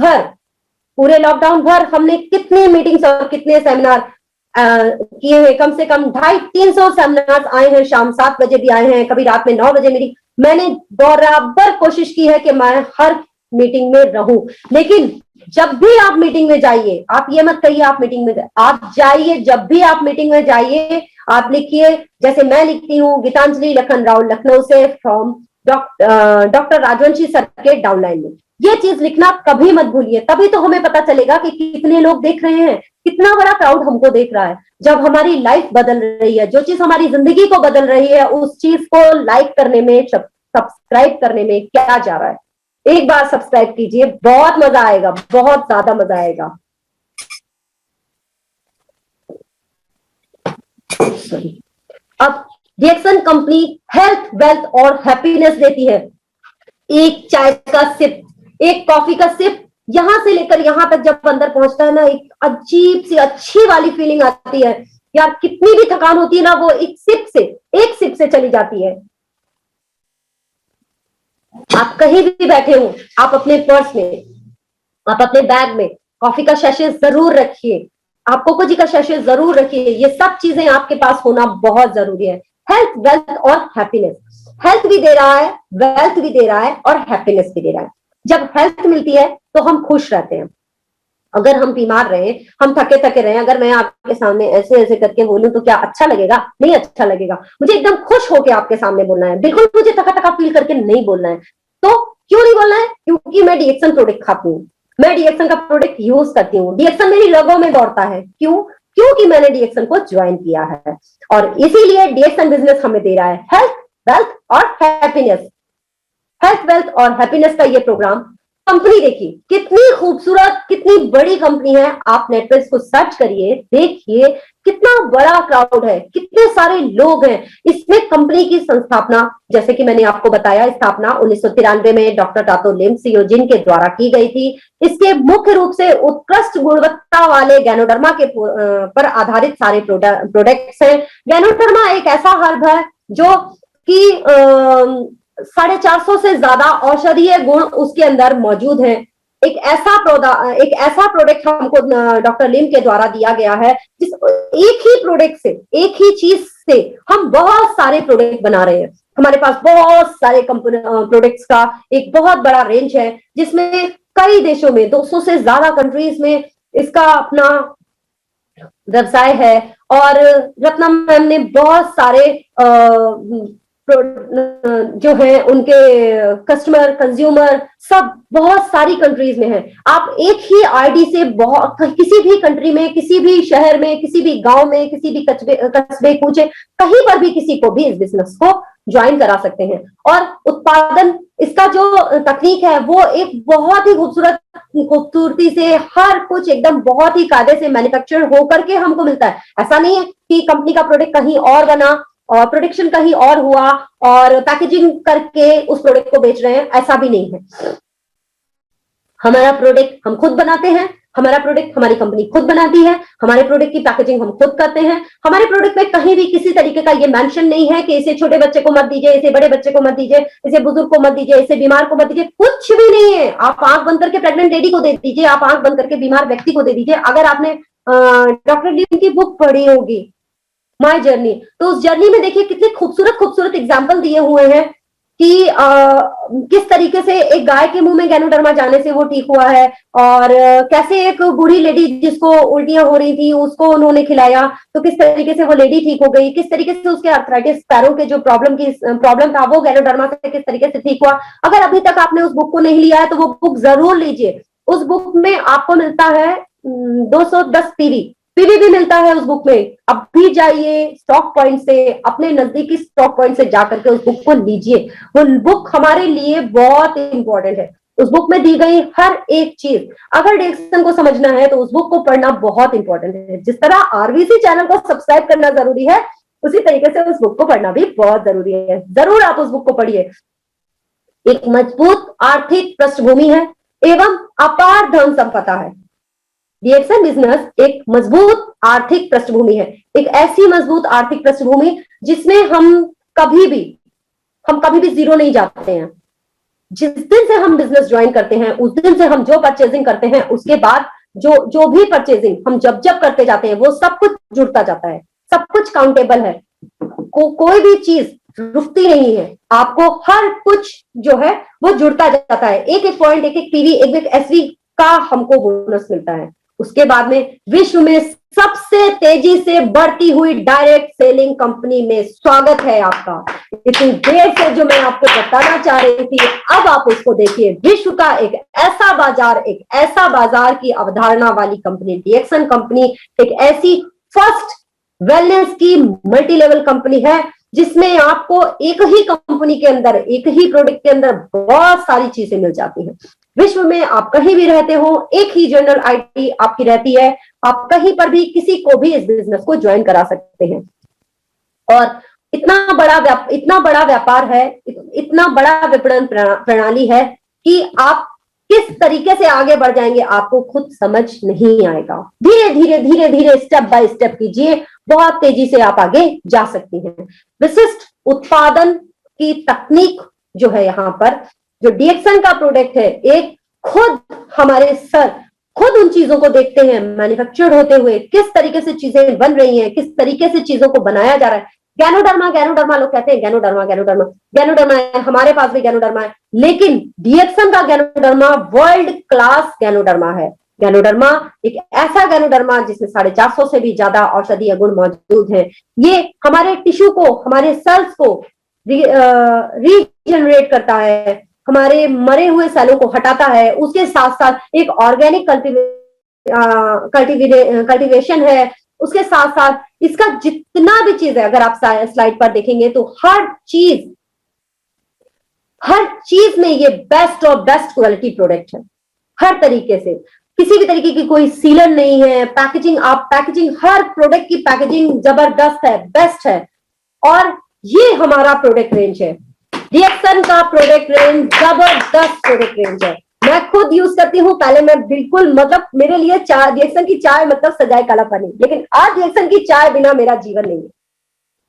भर हमने कितने मीटिंग्स और कितने सेमिनार किए हैं। कम से कम 250-300 सेमिनार आए हैं, शाम 7 बजे भी आए हैं, कभी रात में 9 बजे मीटिंग। मैंने बराबर कोशिश की है कि मैं हर मीटिंग में रहूं। लेकिन जब भी आप मीटिंग में जाइए, आप ये मत कहिए आप मीटिंग में आप जाइए, जब भी आप मीटिंग में जाइए आप लिखिए, जैसे मैं लिखती हूँ गीतांजलि लखन राव लखनऊ से फ्रॉम डॉक्टर राजवंशी सर के डाउनलाइन में। ये चीज लिखना कभी मत भूलिए, तभी तो हमें पता चलेगा कि कितने लोग देख रहे हैं, कितना बड़ा क्राउड हमको देख रहा है। जब हमारी लाइफ बदल रही है, जो चीज हमारी जिंदगी को बदल रही है, उस चीज को लाइक करने में, सब्सक्राइब करने में क्या जा रहा है। एक बार सब्सक्राइब कीजिए, बहुत मजा आएगा, बहुत ज्यादा मजा आएगा। अब डीएक्सन कंपनी हेल्थ, वेल्थ और हैप्पीनेस देती है। एक चाय का सिप, एक कॉफी का सिप, यहां से लेकर यहां तक जब अंदर पहुंचता है ना, एक अजीब सी अच्छी वाली फीलिंग आती है यार। कितनी भी थकान होती है ना, वो एक सिप से चली जाती है। आप कहीं भी बैठे हो, आप अपने पर्स में, आप अपने बैग में कॉफी का सैशे जरूर रखिए, आप कोको जी का सैशे जरूर रखिए। ये सब चीजें आपके पास होना बहुत जरूरी है। हेल्थ, वेल्थ और हैप्पीनेस। हेल्थ भी दे रहा है, वेल्थ भी दे रहा है और हैप्पीनेस भी दे रहा है। जब हेल्थ मिलती है तो हम खुश रहते हैं। अगर हम बीमार रहे, हम थके थके रहे, अगर मैं आपके सामने ऐसे ऐसे करके बोलूं तो क्या अच्छा लगेगा? नहीं अच्छा लगेगा। मुझे एकदम खुश होकर आपके सामने बोलना है, बिल्कुल मुझे थका थका फील करके नहीं बोलना है। तो क्यों नहीं बोलना है? क्योंकि मैं डीएक्सन प्रोडक्ट खाती हूँ, मैं डीएक्सन का प्रोडक्ट यूज करती हूँ, डीएक्सन मेरी रगों में दौड़ता है। क्यों? क्योंकि मैंने डीएक्सन को ज्वाइन किया है और इसीलिए डीएक्सन बिजनेस हमें दे रहा है हेल्थ, वेल्थ और हैप्पीनेस। हेल्थ, वेल्थ और हैप्पीनेस का ये प्रोग्राम कंपनी देखिए कितनी खूबसूरत, कितनी कितनी बड़ी कंपनी है, आप नेटफ्लिक्स को सर्च करिए, देखिए कितना बड़ा क्राउड है, कितने सारे लोग हैं। इसमें कंपनी की संस्थापना, जैसे कि मैंने आपको बताया, स्थापना 1993 में डॉक्टर टातो लिम सियोजिन के द्वारा की गई थी। इसके मुख्य रूप से उत्कृष्ट गुणवत्ता वाले गैनोडर्मा के पर आधारित सारे प्रोडक्ट्स हैं। गैनोडर्मा एक ऐसा हर्ब है जो कि 450 से ज्यादा औषधीय गुण उसके अंदर मौजूद हैं। एक ऐसा प्रोडक्ट हमको डॉक्टर लिम के द्वारा दिया गया है, जिस एक ही प्रोडक्ट से, एक ही चीज से हम बहुत सारे प्रोडक्ट बना रहे हैं। हमारे पास बहुत सारे प्रोडक्ट्स का एक बहुत बड़ा रेंज है, जिसमें कई देशों में 200 से ज्यादा कंट्रीज में इसका अपना व्यवसाय है। और रत्ना मैम ने बहुत सारे जो है उनके कस्टमर, कंज्यूमर सब बहुत सारी कंट्रीज में हैं। आप एक ही आईडी से बहुत किसी भी कंट्री में, किसी भी शहर में, किसी भी गांव में, किसी भी कस्बे कूचे, कहीं पर भी किसी को भी इस बिजनेस को ज्वाइन करा सकते हैं। और उत्पादन इसका जो तकनीक है वो एक बहुत ही खूबसूरती से हर कुछ एकदम बहुत ही कायदे से मैन्युफैक्चर होकर के हमको मिलता है। ऐसा नहीं है कि कंपनी का प्रोडक्ट कहीं और बना और प्रोडक्शन कहीं और हुआ और पैकेजिंग करके उस प्रोडक्ट को बेच रहे हैं, ऐसा भी नहीं है। हमारा प्रोडक्ट हम खुद बनाते हैं, हमारा प्रोडक्ट हमारी कंपनी खुद बनाती है, हमारे प्रोडक्ट की पैकेजिंग हम खुद करते हैं। हमारे प्रोडक्ट में कहीं भी किसी तरीके का ये मेंशन नहीं है कि इसे छोटे बच्चे को मत दीजिए, इसे बड़े बच्चे को मत दीजिए, इसे बुजुर्ग को मत दीजिए, इसे बीमार को मत दीजिए, कुछ भी नहीं है। आप आंख बंद करके प्रेग्नेंट लेडी को दे दीजिए, आप आंख बंद करके बीमार व्यक्ति को दे दीजिए। अगर आपने डॉक्टर लिम की बुक पढ़ी होगी माय जर्नी, तो उस जर्नी में देखिए कितने खूबसूरत खूबसूरत एग्जाम्पल दिए हुए हैं कि किस तरीके से एक गाय के मुंह में गैनोडर्मा जाने से वो ठीक हुआ है, और कैसे एक बूढ़ी लेडी जिसको उल्टियां हो रही थी उसको उन्होंने खिलाया तो किस तरीके से वो लेडी ठीक हो गई, किस तरीके से उसके आर्थराइटिस पैरों के जो प्रॉब्लम था वो गैनोडर्मा से किस तरीके से ठीक हुआ। अगर अभी तक आपने उस बुक को नहीं लिया है तो वो बुक जरूर लीजिए। उस बुक में आपको मिलता है 210 पीवी भी मिलता है उस बुक में। अब भी जाइए स्टॉक पॉइंट से, अपने नजदीकी स्टॉक पॉइंट से जाकर के उस बुक को लीजिए। वो बुक हमारे लिए बहुत इंपॉर्टेंट है। उस बुक में दी गई हर एक चीज, अगर डिएक्सन को समझना है तो उस बुक को पढ़ना बहुत इंपॉर्टेंट है। जिस तरह आरवीसी चैनल को सब्सक्राइब करना जरूरी है, उसी तरीके से उस बुक को पढ़ना भी बहुत जरूरी है। जरूर आप उस बुक को पढ़िए। एक मजबूत आर्थिक पृष्ठभूमि है एवं अपार धन संपदा है। डिएक्सन बिजनेस एक मजबूत आर्थिक पृष्ठभूमि है, एक ऐसी मजबूत आर्थिक पृष्ठभूमि जिसमें हम कभी भी जीरो नहीं जाते हैं। जिस दिन से हम बिजनेस ज्वाइन करते हैं उस दिन से हम जो परचेजिंग करते हैं उसके बाद जो भी परचेजिंग हम जब करते जाते हैं वो सब कुछ जुड़ता जाता है, सब कुछ काउंटेबल है। कोई भी चीज रुकती नहीं है, आपको हर कुछ जो है वो जुड़ता जाता है। एक एक पॉइंट, एक एक पीवी, एक एक एसवी का हमको बोनस मिलता है। उसके बाद में विश्व में सबसे तेजी से बढ़ती हुई डायरेक्ट सेलिंग कंपनी में स्वागत है आपका। इतनी देर से जो मैं आपको बताना चाह रही थी, अब आप उसको देखिए। विश्व का एक ऐसा बाजार की अवधारणा वाली कंपनी डिएक्सन कंपनी एक ऐसी फर्स्ट वेलनेस की मल्टी लेवल कंपनी है जिसमें आपको एक ही कंपनी के अंदर, एक ही प्रोडक्ट के अंदर बहुत सारी चीजें मिल जाती हैं। विश्व में आप कहीं भी रहते हो, एक ही जनरल आईडी आपकी रहती है, आप कहीं पर भी किसी को भी इस बिजनेस को ज्वाइन करा सकते हैं। और इतना बड़ा व्यापार है, इतना बड़ा विपणन प्रणाली है कि आप किस तरीके से आगे बढ़ जाएंगे आपको खुद समझ नहीं आएगा। धीरे धीरे स्टेप बाय स्टेप कीजिए, बहुत तेजी से आप आगे जा सकती हैं। विशिष्ट उत्पादन की तकनीक जो है यहाँ पर, जो डिएक्सन का प्रोडक्ट है, एक खुद हमारे सर खुद उन चीजों को देखते हैं मैन्युफैक्चर्ड होते हुए, किस तरीके से चीजें बन रही हैं, किस तरीके से चीजों को बनाया जा रहा है। गैनोडर्मा लोग कहते हैं गैनोडर्मा है, हमारे पास भी गैनोडर्मा है, लेकिन डिएक्सन का गैनोडर्मा वर्ल्ड क्लास गैनोडर्मा है। गैनोडर्मा एक ऐसा गैनोडर्मा जिसमें 450 से भी ज्यादा औषधीय गुण मौजूद हैं। ये हमारे टिश्यू को, हमारे सेल्स को रीजनरेट करता है, हमारे मरे हुए सेलों को हटाता है। उसके साथ साथ एक ऑर्गेनिक कल्टीवेशन है। उसके साथ साथ इसका जितना भी चीज है, अगर आप स्लाइड पर देखेंगे तो हर चीज में ये बेस्ट और बेस्ट क्वालिटी प्रोडक्ट है, हर तरीके से। किसी भी तरीके की कोई सीलन नहीं है, पैकेजिंग, आप पैकेजिंग, हर प्रोडक्ट की पैकेजिंग जबरदस्त है, बेस्ट है। और ये हमारा प्रोडक्ट रेंज है, रिएक्शन का प्रोडक्ट रेंज जबरदस्त प्रोडक्ट रेंज है। मैं खुद यूज करती हूँ, पहले मैं बिल्कुल, मतलब मेरे लिए चाय, रिएक्शन की चाय मतलब सजाए काला पानी, लेकिन आज रिएक्शन की चाय बिना मेरा जीवन नहीं है।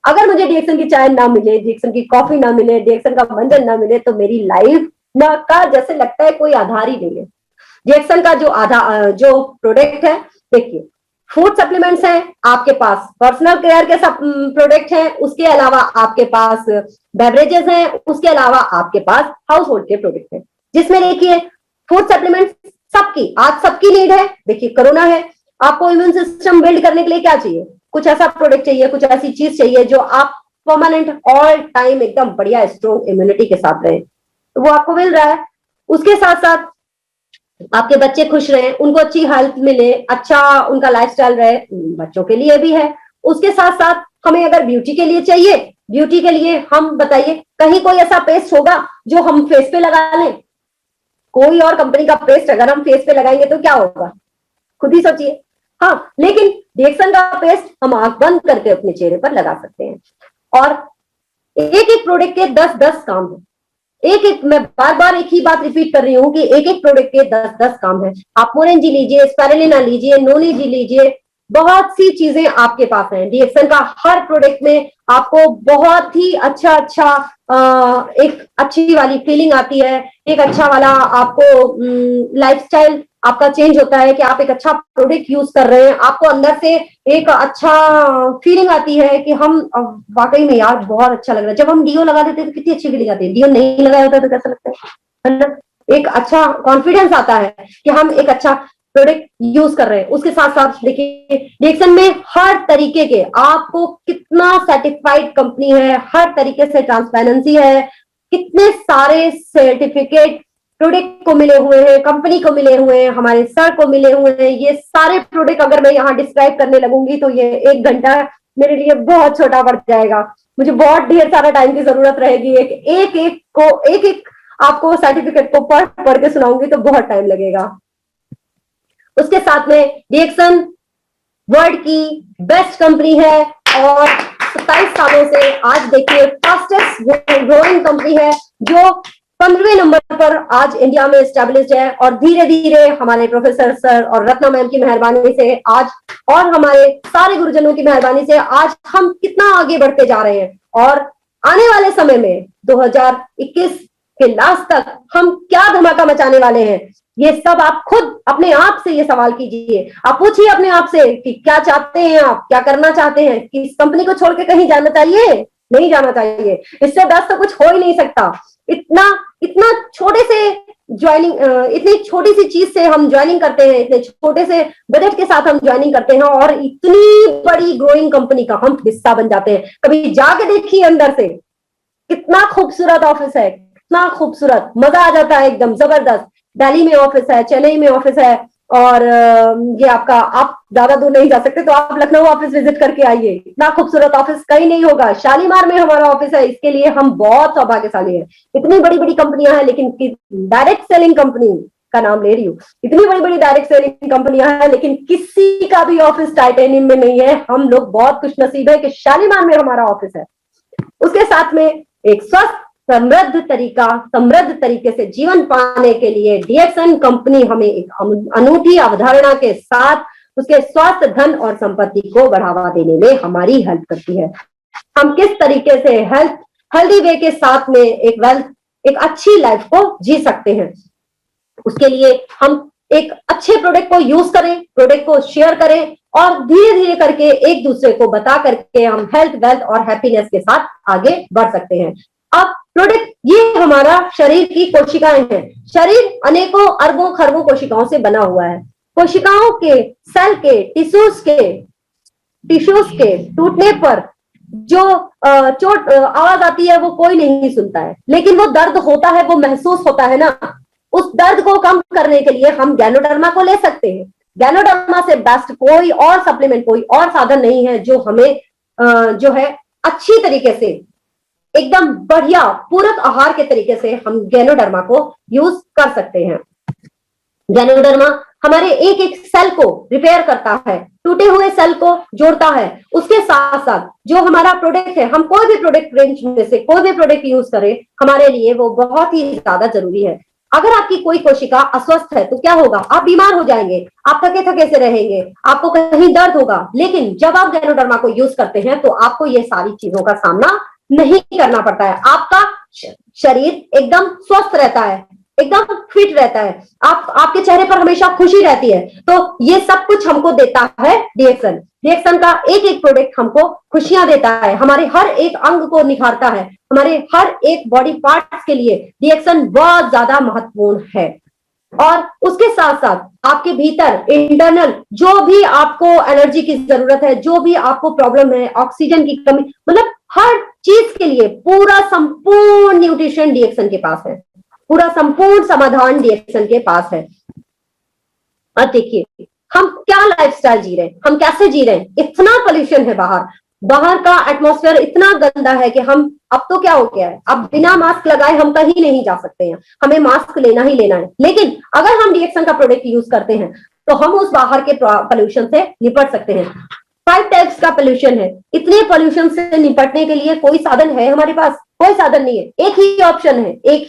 अगर मुझे रिएक्शन की चाय ना मिले, रिएक्शन की कॉफी ना मिले, रिएक्शन का मंजन ना मिले, तो मेरी लाइफ ना का जैसे लगता है कोई आधार ही नहीं है। रिएक्शन का जो प्रोडक्ट है, देखिए, फूड सप्लीमेंट्स हैं आपके पास, पर्सनल केयर के सब प्रोडक्ट हैं, उसके अलावा आपके पास बेवरेजेस हैं, उसके अलावा आपके पास हाउस होल्ड के प्रोडक्ट हैं, जिसमें देखिए फूड सप्लीमेंट्स सबकी, आज सबकी नीड है। देखिए कोरोना है, आपको इम्यून सिस्टम बिल्ड करने के लिए क्या चाहिए? कुछ ऐसा प्रोडक्ट चाहिए, कुछ ऐसी चीज चाहिए जो आप परमानेंट ऑल टाइम एकदम बढ़िया स्ट्रॉन्ग इम्यूनिटी के साथ रहे, तो वो आपको मिल रहा है। उसके साथ साथ आपके बच्चे खुश रहे, उनको अच्छी हेल्थ मिले, अच्छा उनका लाइफस्टाइल रहे, बच्चों के लिए भी है। उसके साथ साथ हमें अगर ब्यूटी के लिए चाहिए, ब्यूटी के लिए हम बताइए, कहीं कोई ऐसा पेस्ट होगा जो हम फेस पे लगा लें? कोई और कंपनी का पेस्ट अगर हम फेस पे लगाएंगे तो क्या होगा, खुद ही सोचिए। हाँ, लेकिन रिएक्शन का पेस्ट हम आंख बंद करके अपने चेहरे पर लगा सकते हैं। और एक एक प्रोडक्ट के 10-10 काम है, एक एक, मैं बार बार एक ही बात रिपीट कर रही हूँ कि एक एक प्रोडक्ट के 10-10 काम है। आप मोरेंजी लीजिए, स्पाइरुलिना लीजिए, नोनी जी लीजिए, बहुत सी चीजें आपके पास हैं। रिएक्शन का हर प्रोडक्ट में आपको बहुत ही अच्छा एक अच्छी वाली फीलिंग आती है, एक अच्छा वाला आपको लाइफस्टाइल आपका चेंज होता है कि आप एक अच्छा प्रोडक्ट यूज कर रहे हैं, आपको अंदर से एक अच्छा फीलिंग आती है कि हम वाकई में यार बहुत अच्छा लग रहा है। जब हम डीओ लगा देते हैं तो कितनी अच्छी फीलिंग आती है, डीओ नहीं लगाया होता तो कैसा लगता है ना? एक अच्छा कॉन्फिडेंस आता है कि हम एक अच्छा प्रोडक्ट यूज कर रहे हैं। उसके साथ साथ देखिए, रिएक्शन में हर तरीके के, आपको कितना सर्टिफाइड कंपनी है, हर तरीके से ट्रांसपेरेंसी है, कितने सारे सर्टिफिकेट प्रोडक्ट को मिले हुए हैं, कंपनी को मिले हुए हैं, हमारे सर को मिले हुए हैं। ये सारे प्रोडक्ट अगर मैं यहाँ डिस्क्राइब करने लगूंगी तो ये 1 घंटा मेरे लिए बहुत छोटा पड़ जाएगा, मुझे बहुत ढेर सारा टाइम की जरूरत रहेगी। एक एक आपको सर्टिफिकेट को पढ़ पढ़ के सुनाऊंगी तो बहुत टाइम लगेगा। उसके साथ में रिएक्शन वर्ल्ड की बेस्ट कंपनी है और 27 सालों से आज देखिए फास्टेस्ट ग्रोइंग कंपनी है, जो 15वें नंबर पर आज इंडिया में स्टैब्लिश्ड है। और धीरे धीरे हमारे प्रोफेसर सर और रत्ना मैम की मेहरबानी से आज, और हमारे सारे गुरुजनों की मेहरबानी से आज हम कितना आगे बढ़ते जा रहे हैं। और आने वाले समय में 2021 के लास्ट तक हम क्या धमाका मचाने वाले हैं, ये सब आप खुद अपने आप से ये सवाल कीजिए। आप पूछिए अपने आप से कि क्या चाहते हैं आप, क्या करना चाहते हैं, कि इस कंपनी को छोड़ के कहीं जाना चाहिए? नहीं जाना चाहिए, इससे बेस्ट तो कुछ हो ही नहीं सकता। इतना इतना छोटे से ज्वाइनिंग, इतनी छोटी सी चीज से हम ज्वाइनिंग करते हैं, इतने छोटे से बजट के साथ हम ज्वाइनिंग करते हैं और इतनी बड़ी ग्रोइंग कंपनी का हम हिस्सा बन जाते हैं। कभी जाके देखिए अंदर से, कितना खूबसूरत ऑफिस है, कितना खूबसूरत, मजा आ जाता है एकदम जबरदस्त। दिल्ली में ऑफिस है, चेन्नई में ऑफिस है, और ये आपका, आप ज्यादा दूर नहीं जा सकते तो आप लखनऊ ऑफिस विजिट करके आइए, इतना खूबसूरत ऑफिस कहीं नहीं होगा। शालीमार में हमारा ऑफिस है, इसके लिए हम बहुत सौभाग्यशाली हैं। इतनी बड़ी बड़ी कंपनियां हैं, लेकिन डायरेक्ट सेलिंग कंपनी का नाम ले रही हूँ, इतनी बड़ी बड़ी डायरेक्ट सेलिंग कंपनियां हैं, लेकिन किसी का भी ऑफिस टाइटेनियम में नहीं है। हम लोग बहुत खुशनसीब है कि शालीमार में हमारा ऑफिस है। उसके साथ में एक स्वस्थ समृद्ध तरीके से जीवन पाने के लिए डीएक्सन कंपनी हमें एक अनूठी अवधारणा के साथ उसके स्वास्थ्य, धन और संपत्ति को बढ़ावा देने में हमारी हेल्प करती है। हम किस तरीके से हेल्दी वे के साथ में एक अच्छी लाइफ को जी सकते हैं, उसके लिए हम एक अच्छे प्रोडक्ट को यूज करें, प्रोडक्ट को शेयर करें, और धीरे धीरे करके एक दूसरे को बता करके हम हेल्थ, वेल्थ और हैप्पीनेस के साथ आगे बढ़ सकते हैं। अब प्रोडक्ट, ये हमारा शरीर की कोशिकाएं हैं। शरीर अनेकों अरबों खरबों कोशिकाओं से बना हुआ है। कोशिकाओं के, सेल के, टिश्यूज के टूटने पर जो चोट आवाज आती है वो कोई नहीं सुनता है, लेकिन वो दर्द होता है, वो महसूस होता है ना। उस दर्द को कम करने के लिए हम गैनोडर्मा को ले सकते हैं। गैनोडर्मा से बेस्ट कोई और सप्लीमेंट, कोई और साधन नहीं है जो हमें जो है अच्छी तरीके से, एकदम बढ़िया पूरक आहार के तरीके से हम गैनोडर्मा को यूज कर सकते हैं। गैनोडर्मा हमारे एक एक सेल को रिपेयर करता है, टूटे हुए सेल को जोड़ता है। उसके साथ साथ जो हमारा प्रोडक्ट है, हम कोई भी प्रोडक्ट रेंज में से कोई भी प्रोडक्ट यूज करें, हमारे लिए वो बहुत ही ज्यादा जरूरी है। अगर आपकी कोई कोशिका अस्वस्थ है तो क्या होगा, आप बीमार हो जाएंगे, आप थके थके से रहेंगे, आपको कहीं दर्द होगा। लेकिन जब आप गैनोडर्मा को यूज करते हैं तो आपको ये सारी चीजों का सामना नहीं करना पड़ता है। आपका शरीर एकदम स्वस्थ रहता है, एकदम फिट रहता है, आपके चेहरे पर हमेशा खुशी रहती है। तो ये सब कुछ हमको देता है डीएक्सन। डीएक्सन का एक एक प्रोडक्ट हमको खुशियां देता है, हमारे हर एक अंग को निखारता है, हमारे हर एक बॉडी पार्ट्स के लिए डीएक्सन बहुत ज्यादा महत्वपूर्ण है। और उसके साथ साथ आपके भीतर इंटरनल जो भी आपको एनर्जी की जरूरत है, जो भी आपको प्रॉब्लम है, ऑक्सीजन की कमी, मतलब हर चीज के लिए पूरा संपूर्ण न्यूट्रिशन डीएक्सन के पास है, पूरा संपूर्ण समाधान डीएक्सन के पास है। और देखिए हम क्या लाइफस्टाइल जी रहे हैं, हम कैसे जी रहे हैं। इतना पोल्यूशन है बाहर, बाहर का एटमॉस्फेयर इतना गंदा है कि हम, अब तो क्या हो गया है, अब बिना मास्क लगाए हम कहीं नहीं जा सकते हैं, हमें मास्क लेना ही लेना है। लेकिन अगर हम डीएक्सन का प्रोडक्ट यूज करते हैं तो हम उस बाहर के पोल्यूशन से निपट सकते हैं। 5 टाइप्स का पोल्यूशन है, इतने पोल्यूशन से निपटने के लिए कोई साधन है हमारे पास? कोई साधन नहीं है। एक ही ऑप्शन है, एक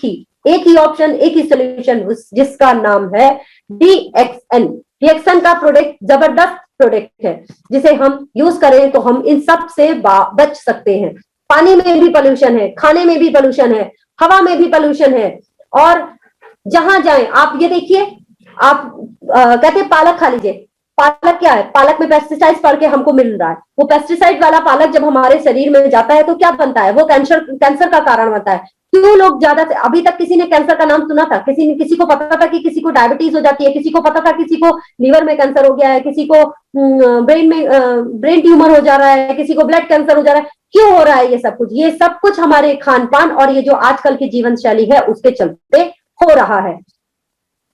ही ऑप्शन, एक ही सोल्यूशन, जिसका नाम है डीएक्सन। डीएक्सन का प्रोडक्ट जबरदस्त प्रोडक्ट है, जिसे हम यूज करें तो हम इन सब से बच सकते हैं। पानी में भी पोल्यूशन है, खाने में भी पोल्यूशन है, हवा में भी पोल्यूशन है। और जहां जाएं आप ये देखिए, आप कहते हैं पालक खा लीजिए, पालक क्या है, पालक में पेस्टिसाइड पड़ के हमको मिल रहा है। वो पेस्टिसाइड वाला पालक जब हमारे शरीर में जाता है तो क्या बनता है, वो कैंसर का कारण बनता है। क्यों लोग ज्यादा, अभी तक किसी ने कैंसर का नाम सुना था? किसी को पता था कि किसी को डायबिटीज हो जाती है, किसी को पता था किसी को लीवर में कैंसर हो गया है, किसी को ब्रेन ट्यूमर हो जा रहा है, किसी को ब्लड कैंसर हो जा रहा है। क्यों हो रहा है ये सब कुछ? ये सब कुछ हमारे खान पान और ये जो आजकल की जीवन शैली है उसके चलते हो रहा है।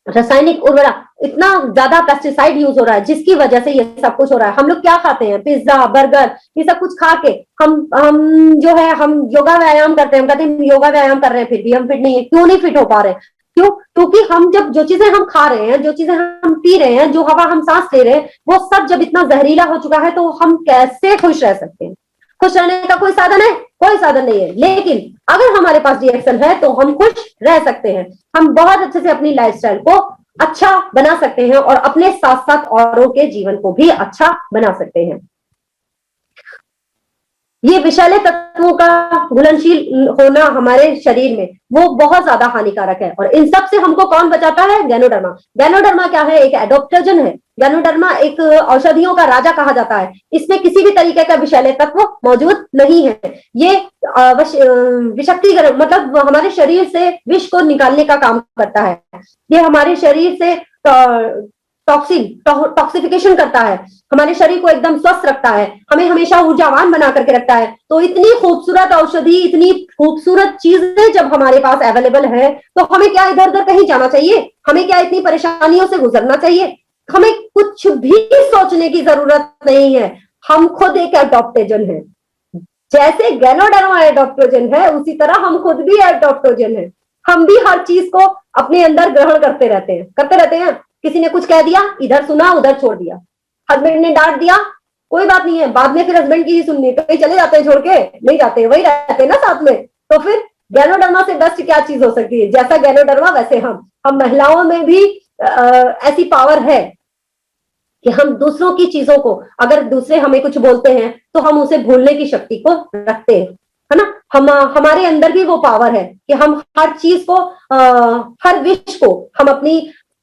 रासायनिक उर्वरक, इतना ज्यादा पेस्टिसाइड यूज हो रहा है जिसकी वजह से ये सब कुछ हो रहा है। हम लोग क्या खाते हैं, पिज्जा बर्गर ये सब कुछ खा के हम जो है, हम योगा व्यायाम करते हैं, हम कहते हैं योगा व्यायाम कर रहे हैं, फिर भी हम फिट नहीं है। क्यों नहीं फिट हो पा रहे हैं? क्यों? क्योंकि हम जब जो चीजें हम खा रहे हैं, जो चीजें हम पी रहे हैं, जो हवा हम सांस ले रहे हैं, वो सब जब इतना जहरीला हो चुका है तो हम कैसे खुश रह सकते हैं? खुश रहने का कोई साधन है? कोई साधन नहीं है। लेकिन अगर हमारे पास डीएक्सन है तो हम खुश रह सकते हैं, हम बहुत अच्छे से अपनी लाइफस्टाइल को अच्छा बना सकते हैं और अपने साथ साथ औरों के जीवन को भी अच्छा बना सकते हैं। ये विषैले तत्वों का घुलनशील होना हमारे शरीर में वो बहुत ज्यादा हानिकारक है। और इन सब से हमको कौन बचाता है? गैनोडर्मा। गैनोडर्मा क्या है? एक एडोप्टोजन है। गैनोडर्मा एक औषधियों का राजा कहा जाता है। इसमें किसी भी तरीके का विषैले तत्व मौजूद नहीं है। ये विषाक्तीकरण, मतलब हमारे शरीर से विष को निकालने का काम करता है। ये हमारे शरीर से टॉक्सिफिकेशन करता है, हमारे शरीर को एकदम स्वस्थ रखता है, हमें हमेशा ऊर्जावान बना करके रखता है। तो इतनी खूबसूरत औषधि, इतनी खूबसूरत चीजें जब हमारे पास अवेलेबल है तो हमें क्या इधर उधर कहीं जाना चाहिए? हमें क्या इतनी परेशानियों से गुजरना चाहिए? हमें कुछ भी सोचने की जरूरत नहीं है। हम खुद एक एडॉप्टोजन है। जैसे गैनोडर्मा एडॉप्टोजन है उसी तरह हम खुद भी एडॉप्टोजन है। हम भी हर चीज को अपने अंदर ग्रहण करते रहते हैं। किसी ने कुछ कह दिया, इधर सुना उधर छोड़ दिया। हस्बैंड ने डांट दिया, कोई बात नहीं है, बाद में फिर हस्बैंड की ही सुननी, तो कहीं चले जाते हैं छोड़ के? नहीं जाते, वही रहते हैं ना साथ में। तो फिर गैनोडर्मा से बेस्ट क्या चीज हो सकती है? जैसा गैनोडर्मा वैसे हम महिलाओं में भी ऐसी पावर है कि हम दूसरों की चीजों को, अगर दूसरे हमें कुछ बोलते हैं तो हम उसे भूलने की शक्ति को रखते हैं, है ना। हमारे अंदर भी वो पावर है कि हम हर चीज को, हर विष को हम अपनी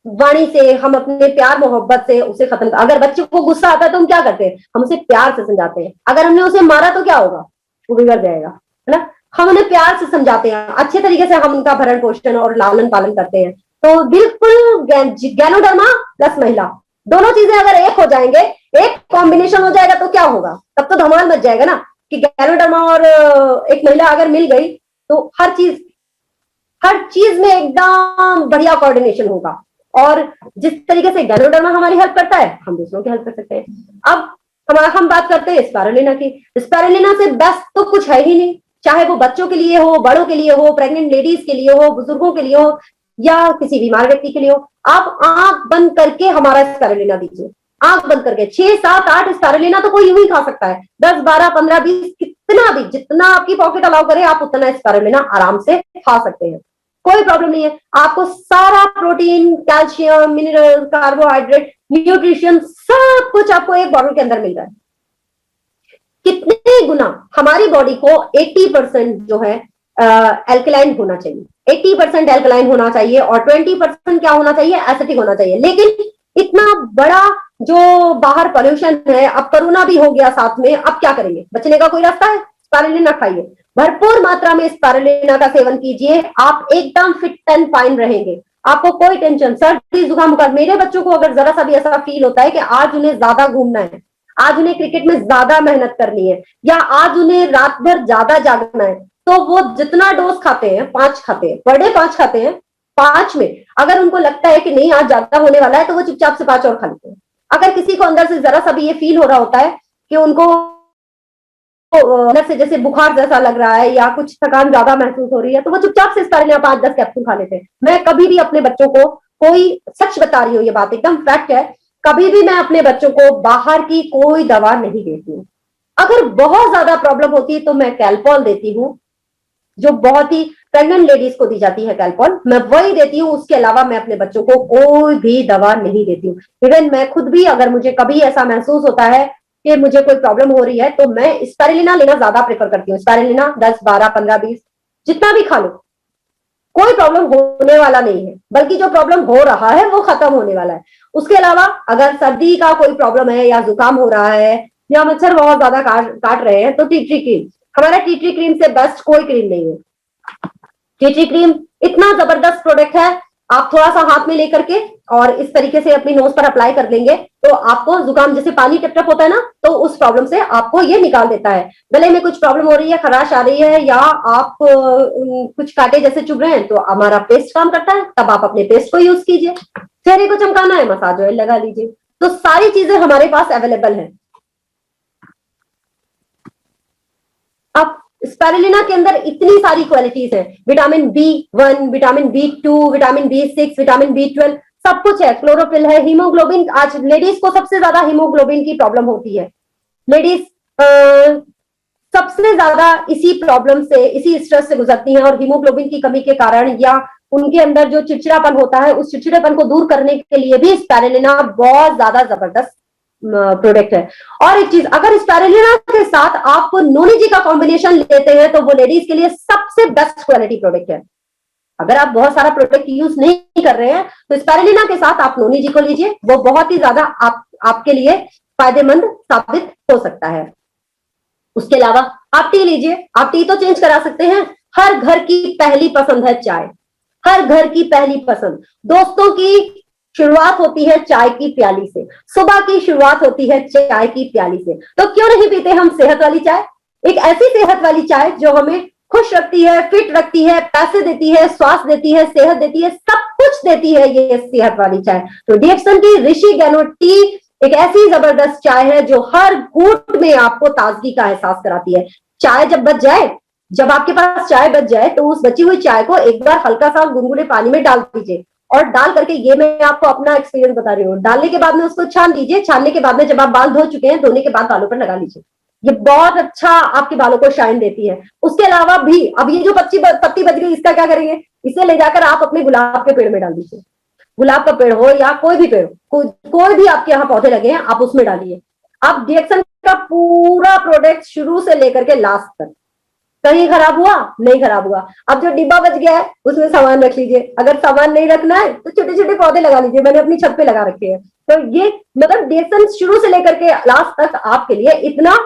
वाणी से, हम अपने प्यार मोहब्बत से उसे खत्म। अगर बच्चे को गुस्सा आता है तो हम क्या करते हैं? हम उसे प्यार से समझाते हैं। अगर हमने उसे मारा तो क्या होगा? वो बिगड़ जाएगा, है ना। हम उन्हें प्यार से समझाते हैं, अच्छे तरीके से हम उनका भरण पोषण और लालन पालन करते हैं। तो बिल्कुल गैनोडर्मा प्लस महिला, दोनों चीजें अगर एक हो जाएंगे, एक कॉम्बिनेशन हो जाएगा तो क्या होगा? तब तो धमाल मच जाएगा ना, कि गैनोडर्मा और एक महिला अगर मिल गई तो हर चीज में एकदम बढ़िया कोऑर्डिनेशन होगा। और जिस तरीके से गैनोडर्मा हमारी हेल्प करता है, हम दूसरों की हेल्प कर सकते हैं। अब हम बात करते हैं स्पारुलिना की। स्पारुलिना से बेस्ट तो कुछ है ही नहीं, चाहे वो बच्चों के लिए हो, बड़ों के लिए हो, प्रेग्नेंट लेडीज के लिए हो, बुजुर्गों के लिए हो, या किसी बीमार व्यक्ति के लिए हो, आप आंख बंद करके हमारा स्पारुलिना दीजिए, आंख बंद करके 6, 7, 8 स्पारुलिना तो कोई यूं ही खा सकता है, 10, 12, 15, 20 कितना भी, जितना आपकी पॉकेट अलाउ करे आप उतना स्पारुलिना आराम से खा सकते हैं, कोई प्रॉब्लम नहीं है। आपको सारा protein, calcium, mineral, carbohydrate, nutrition सब कुछ आपको एक बॉटल के अंदर मिल रहा है। कितने गुना हमारी बॉडी को 80% जो है एल्कलाइन होना चाहिए, 80% एल्कलाइन होना चाहिए और 20% क्या होना चाहिए, एसिटिक होना चाहिए। लेकिन इतना बड़ा जो बाहर पोल्यूशन है, अब कोरोना भी हो गया साथ में, अब क्या करेंगे, बचने का कोई रास्ता है, स्पारुलिना खाइए, भरपूर मात्रा में स्पारुलिना का सेवन कीजिए, आप एकदम फिट एंड फाइन रहेंगे, आपको कोई टेंशन, सर्दी जुकाम का। मेरे बच्चों को अगर जरा सा भी ऐसा फील होता है कि आज उन्हें ज्यादा घूमना है, आज उन्हें क्रिकेट में ज्यादा मेहनत करनी है, या आज उन्हें रात भर ज्यादा जागना है, तो वो जितना डोज खाते हैं, 5 खाते हैं पर डे, 5 खाते हैं, 5 में अगर उनको लगता है कि नहीं आज ज्यादा होने वाला है तो वो चुपचाप से 5 और खा लेते हैं। अगर किसी को अंदर से जरा सा भी ये फील हो रहा होता है कि उनको अंदर से जैसे बुखार जैसा लग रहा है या कुछ थकान ज्यादा महसूस हो रही है, तो वो चुपचाप से स्पारुलिना 5-10 कैप्सूल खा लेते हैं। मैं कभी भी अपने बच्चों को, कोई सच बता रही हूँ, ये बात एकदम फैक्ट है, कभी भी मैं अपने बच्चों को बाहर की कोई दवा नहीं देती हूँ। अगर बहुत ज्यादा प्रॉब्लम होती है तो मैं कैल्पॉल देती हूँ, जो बहुत ही प्रेग्नेंट लेडीज को दी जाती है कैल्पॉल, मैं वही देती हूँ। उसके अलावा मैं अपने बच्चों को कोई भी दवा नहीं देती हूँ। इवन मैं खुद भी, अगर मुझे कभी ऐसा महसूस होता है कि मुझे कोई प्रॉब्लम हो रही है, तो मैं स्पारुलिना लेना ज्यादा प्रेफर करती हूँ। स्पारुलिना 10, 12, 15, 20 जितना भी खा लो, कोई प्रॉब्लम होने वाला नहीं है, बल्कि जो प्रॉब्लम हो रहा है वो खत्म होने वाला है। उसके अलावा अगर सर्दी का कोई प्रॉब्लम है या जुकाम हो रहा है या मच्छर बहुत ज्यादा काट रहे हैं, तो टी ट्री क्रीम, हमारा टी ट्री क्रीम से बेस्ट कोई क्रीम नहीं है। टी ट्री क्रीम इतना जबरदस्त प्रोडक्ट है, आप थोड़ा सा हाथ में लेकर के और इस तरीके से अपनी नोज पर अप्लाई कर देंगे तो आपको जुकाम, जैसे पानी टप टप होता है ना, तो उस प्रॉब्लम से आपको ये निकाल देता है। गले में कुछ प्रॉब्लम हो रही है, खराश आ रही है, या आप कुछ कांटे जैसे चुभ रहे हैं, तो हमारा पेस्ट काम करता है, तब आप अपने पेस्ट को यूज कीजिए। चेहरे को चमकाना है, मसाज ऑयल लगा लीजिए। तो सारी चीजें हमारे पास अवेलेबल है। अब स्पारुलिना के अंदर इतनी सारी क्वालिटीज है, vitamin B1, vitamin B2, vitamin B6, vitamin B12, सब कुछ है, क्लोरोफिल है, हीमोग्लोबिन। आज लेडीज को सबसे ज्यादा हीमोग्लोबिन की प्रॉब्लम होती है। लेडीज सबसे ज्यादा इसी प्रॉब्लम से, इसी स्ट्रेस से गुजरती हैं, और हीमोग्लोबिन की कमी के कारण या उनके अंदर जो चिड़चिड़ापन होता है, उस चिड़चिड़ापन को दूर करने के लिए भी स्पारुलिना बहुत ज्यादा जबरदस्त प्रोडक्ट है। और एक चीज, अगर स्पारुलिना के साथ आप नोनी जी का कॉम्बिनेशन लेते हैं तो वो लेडीज के लिए सबसे बेस्ट क्वालिटी प्रोडक्ट है। अगर आप बहुत सारा प्रोडक्ट यूज नहीं कर रहे हैं तो स्पारुलिना के साथ आप नोनी जी को लीजिए, वो बहुत ही ज्यादा आपके लिए फायदेमंद साबित हो सकता है। उसके अलावा आप टी लीजिए, आप टी तो चेंज करा सकते हैं। हर घर की पहली पसंद है चाय, हर घर की पहली पसंद। दोस्तों की शुरुआत होती है चाय की प्याली से, सुबह की शुरुआत होती है चाय की प्याली से। तो क्यों नहीं पीते हम सेहत वाली चाय, एक ऐसी सेहत वाली चाय जो हमें खुश रखती है, फिट रखती है, पैसे देती है, स्वास्थ्य देती है, सेहत देती है, सब कुछ देती है ये सेहत वाली चाय। तो डीएक्सन की ऋषि गैनो टी एक ऐसी जबरदस्त चाय है जो हर घूंट में आपको ताजगी का एहसास कराती है। चाय जब बच जाए, जब आपके पास चाय बच जाए, तो उस बची हुई चाय को एक बार हल्का सा गुनगुने पानी में डाल दीजिए, और डाल करके, ये मैं आपको अपना एक्सपीरियंस बता रही हूँ, डालने के बाद में उसको छान दीजिए। छानने के बाद में जब आप बाल धो चुके हैं, धोने के बाद बालों पर लगा लीजिए, ये बहुत अच्छा आपके बालों को शाइन देती है। उसके अलावा भी, अब ये जो पत्ती बच गई, इसका क्या करेंगे, इसे ले जाकर आप अपने गुलाब के पेड़ में डाल दीजिए। गुलाब का पेड़ हो या कोई भी पेड़, कोई भी आपके यहाँ पौधे लगे हैं, आप उसमें डालिए। आप डीएक्सन का पूरा प्रोडक्ट शुरू से लेकर के लास्ट तक, कहीं खराब हुआ नहीं खराब हुआ। अब जो डिब्बा बच गया है उसमें सामान रख लीजिए, अगर सामान नहीं रखना है तो छोटे छोटे पौधे लगा लीजिए, मैंने अपनी छत पे लगा रखे हैं। तो ये मतलब डीएक्सन शुरू से लेकर के लास्ट तक आपके लिए इतना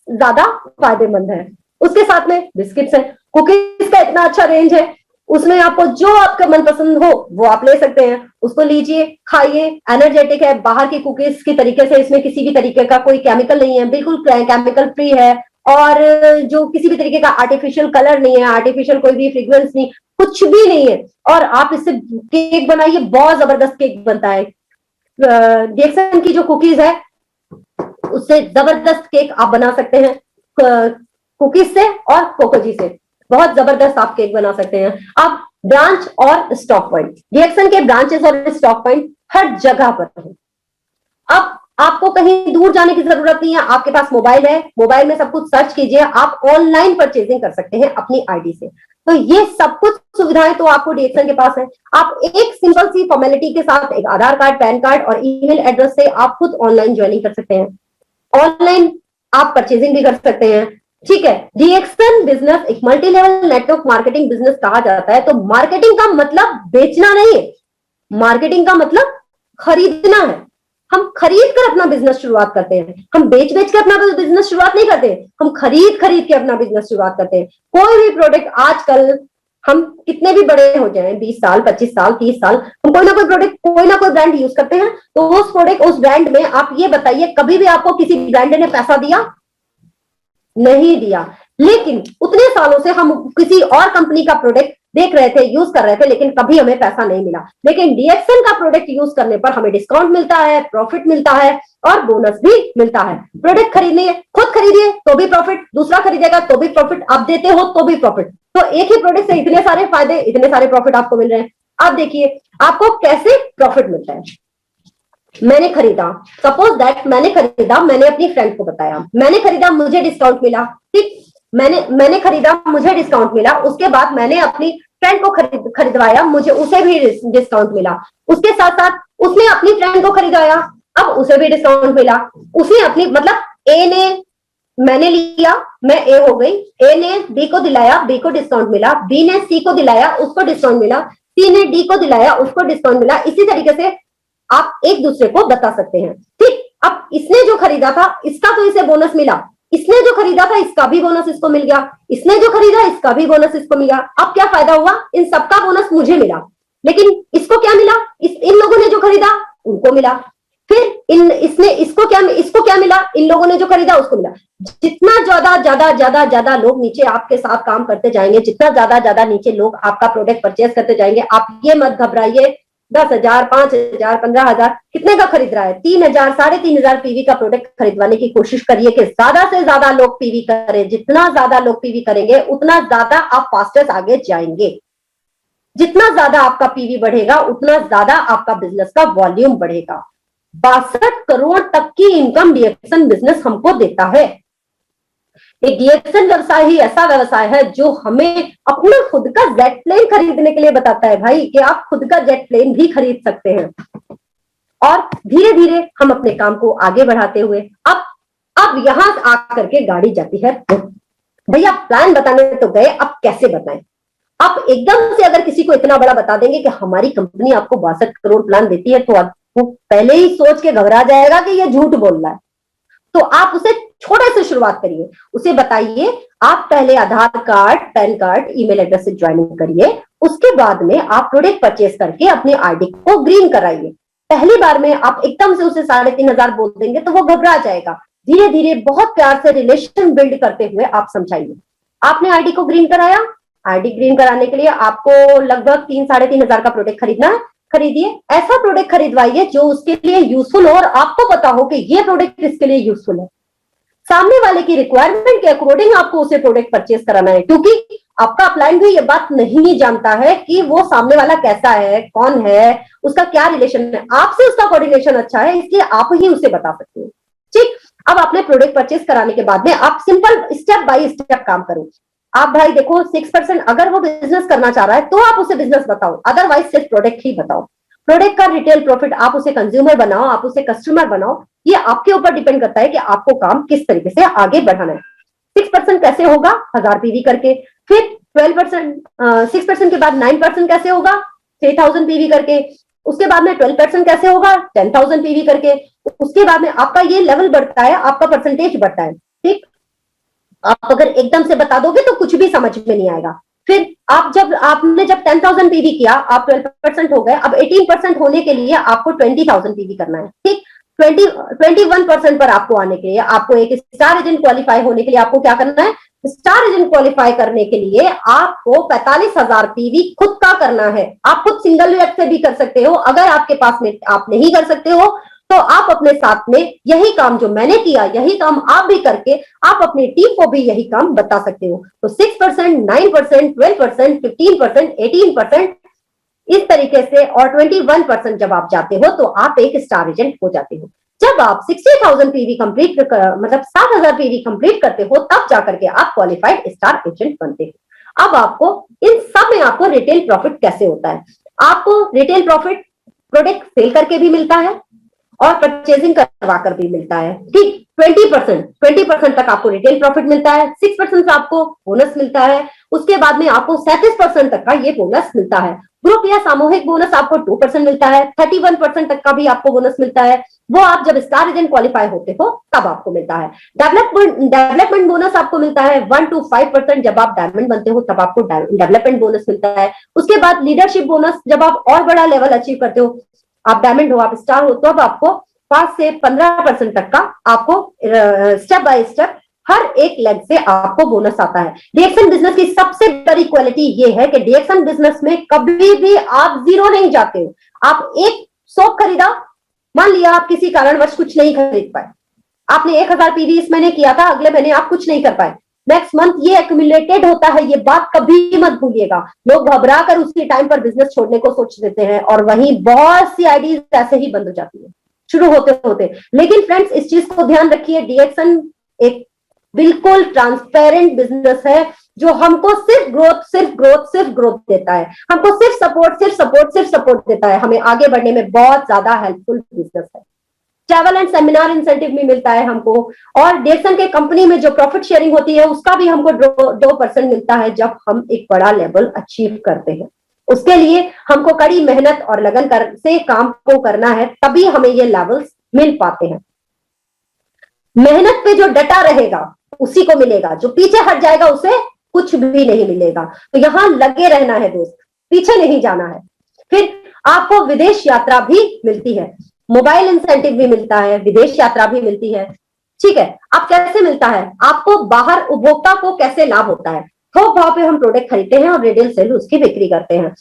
ज्यादा फायदेमंद है। उसके साथ में बिस्किट्स है, कुकीज का इतना अच्छा रेंज है, उसमें आपको जो आपका मनपसंद हो वो आप ले सकते हैं, उसको लीजिए, खाइए, एनर्जेटिक है। बाहर की कुकीज की तरीके से इसमें किसी भी तरीके का कोई केमिकल नहीं है, बिल्कुल केमिकल फ्री है, और जो किसी भी तरीके का आर्टिफिशियल कलर नहीं है, आर्टिफिशियल कोई भी फ्रेग्रेंस नहीं, कुछ भी नहीं है। और आप इससे केक बनाइए, बहुत जबरदस्त केक बनता है। डीएक्सन की जो कुकीज है उससे जबरदस्त केक आप बना सकते हैं, कुकीज से और कोकोजी से बहुत जबरदस्त आप केक बना सकते हैं। आप ब्रांच और स्टॉक पॉइंट, डीएक्सन के ब्रांचेस और स्टॉक पॉइंट हर जगह पर है। अब आपको कहीं दूर जाने की जरूरत नहीं है, आपके पास मोबाइल है, मोबाइल में सब कुछ सर्च कीजिए, आप ऑनलाइन परचेजिंग कर सकते हैं अपनी आईडी से। तो ये सब कुछ सुविधाएं तो आपको डीएक्सन के पास है। आप एक सिंपल सी फॉर्मेलिटी के साथ एक आधार कार्ड, पैन कार्ड और ईमेल एड्रेस से आप खुद ऑनलाइन ज्वाइनिंग कर सकते हैं, ऑनलाइन आप परचेजिंग भी कर सकते हैं। ठीक है, डीएक्सन बिजनेस एक multi level network marketing business कहा जाता है। तो मार्केटिंग का मतलब बेचना नहीं है, मार्केटिंग का मतलब खरीदना है। हम खरीद कर अपना बिजनेस शुरुआत करते हैं, हम बेच बेच के अपना बिजनेस शुरुआत नहीं करते, हम खरीद खरीद के अपना बिजनेस शुरुआत करते हैं। कोई भी प्रोडक्ट आजकल हम कितने भी बड़े हो जाएं, 20 साल, 25 साल, 30 साल, हम कोई ना कोई प्रोडक्ट, कोई ना कोई ब्रांड यूज करते हैं। तो उस प्रोडक्ट, उस ब्रांड में आप ये बताइए, कभी भी आपको किसी ब्रांड ने पैसा दिया? नहीं दिया। लेकिन उतने सालों से हम किसी और कंपनी का प्रोडक्ट देख रहे थे, यूज कर रहे थे, लेकिन कभी हमें पैसा नहीं मिला। लेकिन डीएक्सन का प्रोडक्ट यूज करने पर हमें डिस्काउंट मिलता है, प्रॉफिट मिलता है और बोनस भी मिलता है। प्रोडक्ट खरीदने, खुद खरीदिए तो भी प्रॉफिट, दूसरा खरीदेगा तो भी प्रॉफिट, आप देते हो तो भी प्रॉफिट। तो एक ही प्रोडक्ट से इतने सारे फायदे, इतने सारे प्रॉफिट आपको मिल रहे हैं। आप देखिए आपको कैसे प्रॉफिट मिलता है। मैंने खरीदा, सपोज दैट मैंने खरीदा, मैंने अपनी फ्रेंड को बताया, मैंने खरीदा, मुझे डिस्काउंट मिला। ठीक, मैंने खरीदा, मुझे डिस्काउंट मिला। उसके बाद मैंने अपनी फ्रेंड को खरीदवाया, मुझे उसे भी डिस्काउंट मिला। उसके साथ साथ उसने अपनी फ्रेंड को खरीदवाया, अब उसे भी डिस्काउंट मिला। उसने अपनी, मतलब ए ने, मैंने लिया, मैं ए हो गई, ए ने बी को दिलाया, बी को डिस्काउंट मिला, बी ने सी को दिलाया, उसको डिस्काउंट मिला, सी ने डी को दिलाया, उसको डिस्काउंट मिला। इसी तरीके से आप एक दूसरे को बता सकते हैं। ठीक, अब इसने जो खरीदा था इसका तो इसे बोनस मिला, इसने जो खरीदा था इसका भी बोनस इसको मिल गया, इसने जो खरीदा इसका भी बोनस इसको मिल गया। अब क्या फायदा हुआ? इन सबका बोनस मुझे मिला, लेकिन इसको क्या मिला? इन लोगों ने जो खरीदा उनको मिला। फिर इसको क्या मिला? इन लोगों ने जो खरीदा उसको मिला। जितना ज्यादा लोग नीचे आपके साथ काम करते जाएंगे, जितना ज्यादा नीचे लोग आपका प्रोडक्ट परचेज करते जाएंगे, आप ये मत घबराइए 10,000, 5,000, 15,000 कितने का खरीद रहा है, 3,000, 3,500 पीवी का प्रोडक्ट खरीदवाने की कोशिश करिए कि ज्यादा से ज्यादा लोग पीवी करें। जितना ज्यादा लोग पीवी करेंगे उतना ज्यादा आप फास्टेस्ट आगे जाएंगे। जितना ज्यादा आपका पीवी बढ़ेगा उतना ज्यादा आपका बिजनेस का वॉल्यूम बढ़ेगा। 62 करोड़ तक की इनकम डीएक्सन बिजनेस हमको देता है। एक डीएक्सन व्यवसाय ही ऐसा व्यवसाय है जो हमें अपना खुद का जेट प्लेन खरीदने के लिए बताता है भाई, कि आप खुद का जेट प्लेन भी खरीद सकते हैं। और धीरे धीरे हम अपने काम को आगे बढ़ाते हुए अब यहां आकर के गाड़ी जाती है। भैया प्लान बताने तो गए, अब कैसे बताएं? आप एकदम से अगर किसी को इतना बड़ा बता देंगे कि हमारी कंपनी आपको 62 करोड़ प्लान देती है, तो वो पहले ही सोच के घबरा जाएगा कि ये झूठ बोल रहा है। तो आप उसे छोटे से शुरुआत करिए, उसे बताइए आप पहले Aadhaar card, PAN card, email address से ज्वाइनिंग करिए। उसके बाद में आप प्रोडक्ट परचेज करके अपनी आईडी को ग्रीन कराइए। पहली बार में आप एकदम से उसे 3,500 बोल देंगे तो वो घबरा जाएगा। धीरे धीरे बहुत प्यार से रिलेशन बिल्ड करते हुए आप समझाइए। आपने आईडी को ग्रीन कराया, आईडी ग्रीन कराने के लिए आपको लगभग 3,500 का प्रोडक्ट खरीदना है, खरीदिए। ऐसा प्रोडक्ट खरीदवाइए जो उसके लिए यूजफुल हो और आपको पता हो कि ये प्रोडक्ट इसके लिए यूजफुल है। सामने वाले की रिक्वायरमेंट के अकॉर्डिंग आपको उसे प्रोडक्ट परचेज कराना है, क्योंकि आपका अपलाइन भी ये बात नहीं जानता है कि वो सामने वाला कैसा है, कौन है, उसका क्या रिलेशन है। आपसे उसका कोऑर्डिनेशन अच्छा है, इसलिए आप ही उसे बता सकते हैं। ठीक, अब आपने प्रोडक्ट परचेज कराने के बाद में आप सिंपल स्टेप बाय स्टेप काम करो। आप भाई देखो 6% अगर वो बिजनेस करना चाह रहा है तो आप उसे बिजनेस बताओ, अदरवाइज सिर्फ प्रोडक्ट ही बताओ। प्रोडक्ट का रिटेल प्रॉफिट आप उसे कंज्यूमर बनाओ, आप उसे कस्टमर बनाओ, ये आपके ऊपर डिपेंड करता है कि आपको काम किस तरीके से आगे बढ़ाना है। 6% कैसे होगा? 1000 पीवी करके। फिर 12%, 6% के बाद 9% कैसे होगा? 3000 पीवी करके। उसके बाद में 12% कैसे होगा? 10,000 पीवी करके। उसके बाद में आपका ये लेवल बढ़ता है, आपका परसेंटेज बढ़ता है। ठीक, आप अगर एकदम से बता दोगे तो कुछ भी समझ में नहीं आएगा। फिर आपने जब 10,000 पीवी किया, आप 12% हो गए। अब 18% होने के लिए आपको 20,000 पीवी करना है। ठीक, 21% पर आपको आने के लिए, आपको एक स्टार एजेंट क्वालिफाई होने के लिए आपको क्या करना है? स्टार एजेंट क्वालिफाई करने के लिए आपको 45,000 पीवी खुद का करना है। आप खुद सिंगल वेब से भी कर सकते हो, अगर आपके पास में आप नहीं कर सकते हो तो आप अपने साथ में यही काम जो मैंने किया, यही काम आप भी करके आप अपनी टीम को भी यही काम बता सकते हो। तो 6%, 9%, 12%, 15%, 18%, इस तरीके से, और 21% जब आप जाते हो तो आप एक स्टार एजेंट हो जाते हो। जब आप 60,000 पीवी कंप्लीट मतलब 60,000 पीवी कंप्लीट करते हो, तब जाकर के आप क्वालिफाइड स्टार एजेंट बनते हो। अब आपको इन सब में आपको रिटेल प्रॉफिट कैसे होता है? आपको रिटेल प्रॉफिट प्रोडक्ट सेल करके भी मिलता है और परचेजिंग करवा कर भी मिलता है। ठीक, 20% तक आपको रिटेल प्रॉफिट मिलता है, 6% आपको बोनस मिलता है, उसके बाद में आपको 37% तक का ये बोनस मिलता है। ग्रुप या सामूहिक बोनस आपको 2% मिलता है, 31% तक का भी आपको बोनस मिलता है, वो आप जब स्टार एजेंट क्वालिफाई होते हो तब आपको मिलता है। डेवलपमेंट बोनस आपको मिलता है 1 to 5%, जब आप डायमंड बनते हो तब आपको डेवलपमेंट बोनस मिलता है। उसके बाद लीडरशिप बोनस, जब आप और बड़ा लेवल अचीव करते हो, आप डायमंड हो, आप स्टार हो, तो अब आपको 5 से 15% तक का आपको स्टेप बाय स्टेप हर एक लेग से आपको बोनस आता है। डीएक्सन बिजनेस की सबसे बड़ी क्वालिटी ये है कि डीएक्सन बिजनेस में कभी भी आप जीरो नहीं जाते हो। आप एक सोप खरीदा, मान लिया आप किसी कारणवश कुछ नहीं खरीद पाए, आपने 1000 पीवी इस महीने किया था, अगले महीने आप कुछ नहीं कर पाए, नेक्स्ट मंथ ये एक्यूमुलेटेड होता है, ये बात कभी मत भूलिएगा। लोग घबरा कर उसी टाइम पर बिजनेस छोड़ने को सोच देते हैं और वहीं बहुत सी आईडीज ऐसे ही बंद हो जाती है शुरू होते होते। लेकिन फ्रेंड्स, इस चीज को ध्यान रखिए, डीएक्सन एक बिल्कुल ट्रांसपेरेंट बिजनेस है जो हमको सिर्फ ग्रोथ, सिर्फ ग्रोथ, सिर्फ ग्रोथ देता है, हमको सिर्फ सपोर्ट, सिर्फ सपोर्ट, सिर्फ सपोर्ट देता है, हमें आगे बढ़ने में बहुत ज्यादा हेल्पफुल बिजनेस है। ट्रैवल एंड सेमिनार इंसेंटिव भी मिलता है हमको, और डीएक्सन के कंपनी में जो प्रॉफिट शेयरिंग होती है उसका भी हमको 2% मिलता है जब हम एक बड़ा लेवल अचीव करते हैं। उसके लिए हमको कड़ी मेहनत और लगन से काम को करना है, तभी हमें ये लेवल्स मिल पाते हैं। मेहनत पे जो डटा रहेगा उसी को मिलेगा, जो पीछे हट जाएगा उसे कुछ भी नहीं मिलेगा। तो यहां लगे रहना है दोस्त, पीछे नहीं जाना है। फिर आपको विदेश यात्रा भी मिलती है, मोबाइल इंसेंटिव भी मिलता है, विदेश यात्रा भी मिलती है। ठीक है, अब कैसे मिलता है आपको? बाहर उपभोक्ता को कैसे लाभ होता है? थोक भाव पे हम प्रोडक्ट खरीदते हैं और रिटेल सेल उसकी बिक्री करते हैं।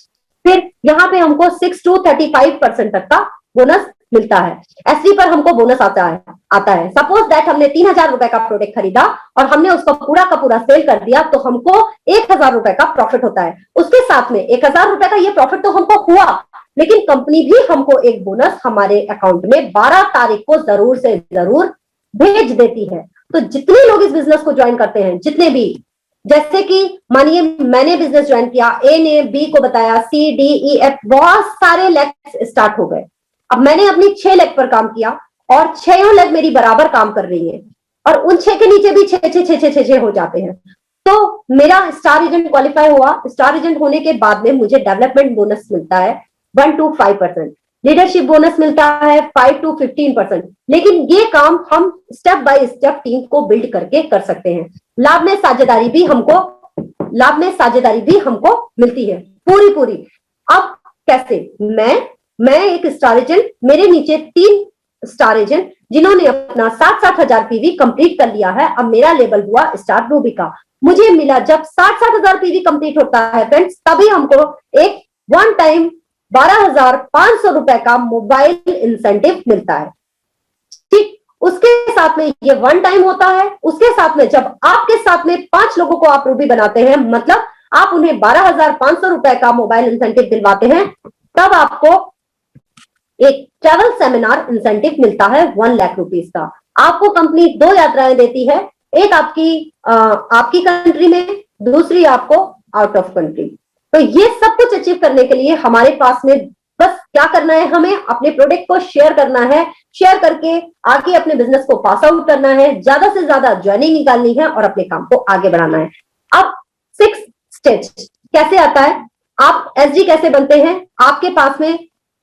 फिर यहाँ पे हमको 6 to 35% तक का बोनस मिलता है। एसडी पर हमको बोनस आता है। सपोज दैट हमने 3,000 रुपए का प्रोडक्ट खरीदा और हमने उसको पूरा का पूरा सेल कर दिया, तो हमको 1,000 रुपए का प्रॉफिट होता है। उसके साथ में 1,000 रुपए का ये प्रॉफिट तो हमको हुआ, लेकिन कंपनी भी हमको एक बोनस हमारे अकाउंट में 12 तारीख को जरूर से जरूर भेज देती है। तो जितने लोग इस बिजनेस को ज्वाइन करते हैं, जितने भी, जैसे कि मानिए मैंने बिजनेस ज्वाइन किया, ए ने बी को बताया, सी डी ई एफ, बहुत सारे लेग स्टार्ट हो गए। अब मैंने अपनी 6 लेग पर काम किया और 6 लेग मेरी बराबर काम कर रही है, और उन 6 के नीचे भी 6 हो जाते हैं। तो मेरा स्टार एजेंट क्वालिफाई हुआ। स्टार एजेंट होने के बाद में मुझे डेवलपमेंट बोनस मिलता है 1 to 5%, लीडरशिप बोनस मिलता है 5 to 15%। लेकिन ये काम हम स्टेप बाय स्टेप टीम को बिल्ड करके कर सकते हैं। लाभ में साझेदारी भी हमको मिलती है पूरी। अब कैसे? मैं एक स्टार एजेंट, मेरे नीचे 3 स्टार एजेंट जिन्होंने अपना 7-7 हजार पीवी कंप्लीट कर लिया है। अब मेरा लेवल हुआ स्टार रूबी का। मुझे मिला जब 60-60 हजार पीवी कंप्लीट होता है फ्रेंड्स, तभी हमको एक वन टाइम 12,500 रुपए का मोबाइल इंसेंटिव मिलता है। ठीक, उसके साथ में ये वन टाइम होता है। उसके साथ में जब आपके साथ में 5 लोगों को आप रूबी बनाते हैं, मतलब आप उन्हें 12,500 रुपए का मोबाइल इंसेंटिव दिलवाते हैं, तब आपको एक ट्रैवल सेमिनार इंसेंटिव मिलता है 1 लाख रुपीस का। आपको कंपनी 2 यात्राएं देती है, एक आपकी कंट्री में, दूसरी आपको आउट ऑफ कंट्री। तो ये सब कुछ अचीव करने के लिए हमारे पास में बस क्या करना है, हमें अपने प्रोडक्ट को शेयर करना है, शेयर करके आगे अपने बिजनेस को पास आउट करना है, ज्यादा से ज्यादा ज्वाइनिंग निकालनी है और अपने काम को आगे बढ़ाना है। अब 6 स्टेज कैसे आता है, आप एसडी कैसे बनते हैं? आपके पास में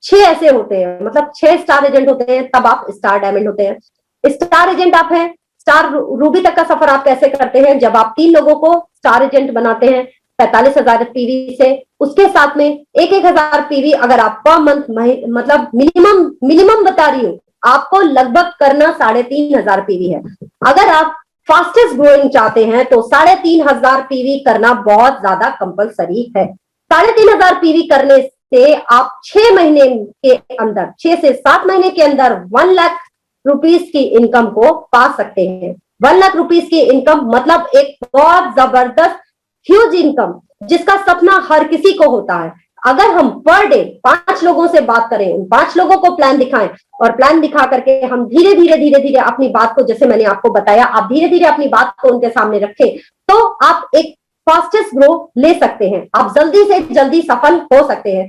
6 ऐसे होते हैं, मतलब 6 स्टार एजेंट होते हैं, तब आप स्टार डायमंड होते हैं। स्टार एजेंट आप हैं, स्टार रूबी तक का सफर आप कैसे करते हैं? जब आप 3 लोगों को स्टार एजेंट बनाते हैं 45,000 पीवी से, उसके साथ में 1,000 पीवी अगर आप पर मंथ, मतलब मिनिमम बता रही हूँ, आपको लगभग करना 3,500 पीवी है। अगर आप फास्टेस्ट ग्रोइंग चाहते हैं तो 3,500 पीवी करना बहुत ज्यादा कंपलसरी है। 3,500 पीवी करने से आप 6 महीने के अंदर, 6 से 7 महीने के अंदर 1 लाख रुपीस की इनकम को पा सकते हैं। 1 लाख रुपीस की इनकम मतलब एक बहुत जबरदस्त ह्यूज इनकम, जिसका सपना हर किसी को होता है। अगर हम पर डे 5 लोगों से बात करें, उन 5 लोगों को प्लान दिखाएं और प्लान दिखा करके हम धीरे धीरे अपनी बात को, जैसे मैंने आपको बताया, आप धीरे धीरे अपनी बात को उनके सामने रखें, तो आप एक फास्टेस्ट ग्रो ले सकते हैं, आप जल्दी से जल्दी सफल हो सकते हैं।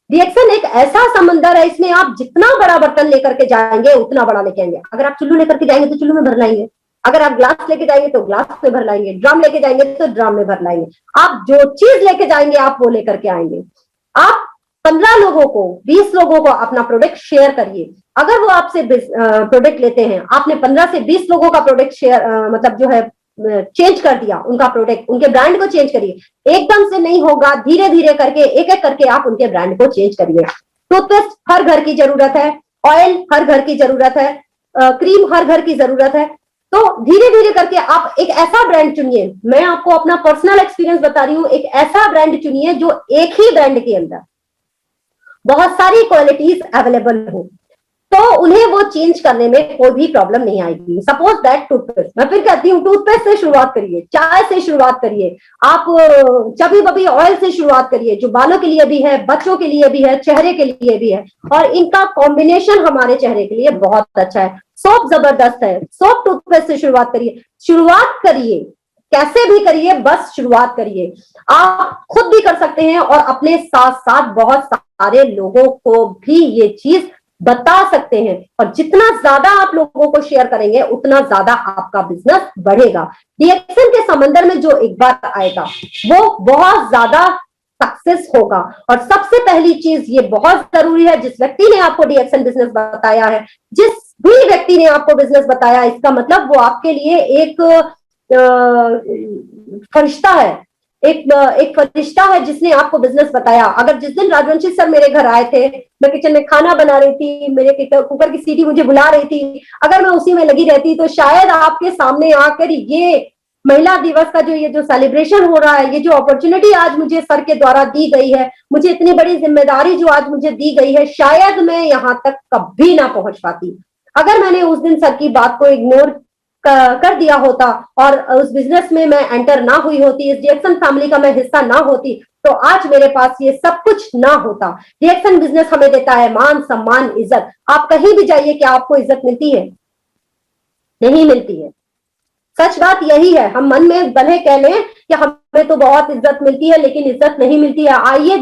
रिएक्शन एक ऐसा समंदर है, इसमें आप जितना बड़ा बर्तन लेकर के जाएंगे उतना बड़ा लेके आएंगे। अगर आप चुल्लू लेकर के जाएंगे तो चुल्लू में भर लाएंगे, अगर आप ग्लास लेके जाएंगे तो ग्लास में भर लाएंगे, ड्रम लेके जाएंगे तो ड्रम में भर लाएंगे। आप जो चीज लेके जाएंगे आप वो लेकर के आएंगे। आप 15 लोगों को, 20 लोगों को अपना प्रोडक्ट शेयर करिए। अगर वो आपसे प्रोडक्ट लेते हैं, आपने 15 से 20 लोगों का प्रोडक्ट शेयर मतलब जो है चेंज कर दिया, उनका प्रोडक्ट, उनके ब्रांड को चेंज करिए। एकदम से नहीं होगा, धीरे धीरे करके, एक एक करके आप उनके ब्रांड को चेंज करिए। टूथपेस्ट हर घर की जरूरत है, ऑयल हर घर की जरूरत है, क्रीम हर घर की जरूरत है। तो धीरे धीरे करके आप एक ऐसा ब्रांड चुनिए। मैं आपको अपना पर्सनल एक्सपीरियंस बता रही हूँ, एक ऐसा ब्रांड चुनिए जो एक ही ब्रांड के अंदर बहुत सारी क्वालिटीज अवेलेबल हो, तो उन्हें वो चेंज करने में कोई भी प्रॉब्लम नहीं आएगी। सपोज दैट टूथपेस्ट, मैं फिर कहती हूँ टूथपेस्ट से शुरुआत करिए, चाय से शुरुआत करिए, आप चबी बबी ऑयल से शुरुआत करिए, जो बालों के लिए भी है, बच्चों के लिए भी है, चेहरे के लिए भी है, और इनका कॉम्बिनेशन हमारे चेहरे के लिए बहुत अच्छा है। सोप जबरदस्त है, सोप टूथपेस्ट से शुरुआत करिए। शुरुआत करिए, कैसे भी करिए, बस शुरुआत करिए। आप खुद भी कर सकते हैं और अपने साथ साथ बहुत सारे लोगों को भी ये चीज बता सकते हैं, और जितना ज्यादा आप लोगों को शेयर करेंगे उतना ज्यादा आपका बिजनेस बढ़ेगा। रिएक्शन के समंदर में जो एक बार आएगा वो बहुत ज्यादा सक्सेस होगा। और सबसे पहली चीज ये बहुत जरूरी है, जिस व्यक्ति ने आपको रिएक्शन बिजनेस बताया है, जिस भी व्यक्ति ने आपको बिजनेस बताया, इसका मतलब वो आपके लिए एक फरिश्ता है, एक फरिश्ता है जिसने आपको बिजनेस बताया। अगर जिस दिन राजवंशी सर मेरे घर आए थे, मैं किचन में खाना बना रही थी, मेरे कुकर की सीटी मुझे बुला रही थी, अगर मैं उसी में लगी रहती तो शायद आपके सामने आकर ये महिला दिवस का जो ये जो सेलिब्रेशन हो रहा है, ये जो अपॉर्चुनिटी आज मुझे सर के द्वारा दी गई है, मुझे इतनी बड़ी जिम्मेदारी जो आज मुझे दी गई है, शायद मैं यहाँ तक कभी ना पहुंच पाती। अगर मैंने उस दिन सर की बात को इग्नोर कर दिया होता और उस बिजनेस में मैं एंटर ना हुई होती, इस रिएक्शन फैमिली का मैं हिस्सा ना होती, तो आज मेरे पास ये सब कुछ ना होता। रिएक्शन बिजनेस हमें देता है मान, सम्मान, इज्जत। आप कहीं भी जाइए, क्या आपको इज्जत मिलती है? नहीं मिलती है। सच बात यही है। हम मन में भले कह लें कि हमें तो बहुत इज्जत मिलती है, लेकिन इज्जत नहीं मिलती है। आइए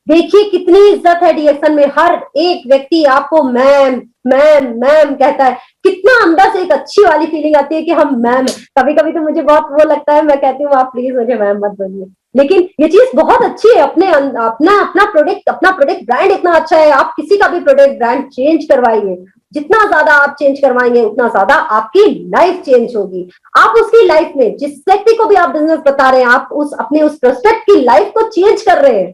देखिए कितनी इज्जत है रिएक्शन में। हर एक व्यक्ति आपको मैम मैम मैम कहता है। कितना अंदर से एक अच्छी वाली फीलिंग आती है कि हम मैम। कभी कभी तो मुझे बहुत वो लगता है, मैं कहती हूँ आप प्लीज मुझे मैम मत बोलिए, लेकिन ये चीज बहुत अच्छी है। अपना प्रोडक्ट ब्रांड इतना अच्छा है। आप किसी का भी प्रोडक्ट ब्रांड चेंज करवाइए, जितना ज्यादा आप चेंज करवाएंगे उतना ज्यादा आपकी लाइफ चेंज होगी। आप उसकी लाइफ में, जिस व्यक्ति को भी आप बिजनेस बता रहे हैं, आप अपने उस प्रोस्पेक्ट की लाइफ को चेंज कर रहे हैं।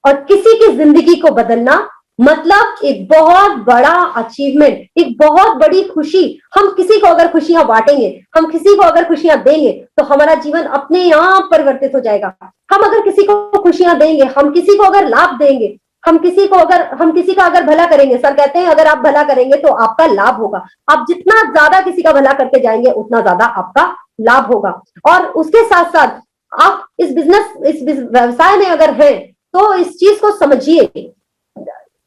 और किसी की जिंदगी को बदलना मतलब एक बहुत बड़ा अचीवमेंट, एक बहुत बड़ी खुशी। हम किसी को अगर खुशियां बांटेंगे, हम किसी को अगर खुशियां देंगे, तो हमारा जीवन अपने आप परिवर्तित हो जाएगा। हम अगर किसी को खुशियां देंगे, हम किसी को अगर लाभ देंगे, हम किसी का अगर भला करेंगे, सर कहते हैं अगर आप भला करेंगे तो आपका लाभ होगा। आप जितना ज्यादा किसी का भला करके जाएंगे उतना ज्यादा आपका लाभ होगा। और उसके साथ साथ आप इस व्यवसाय में अगर हैं तो इस चीज को समझिए।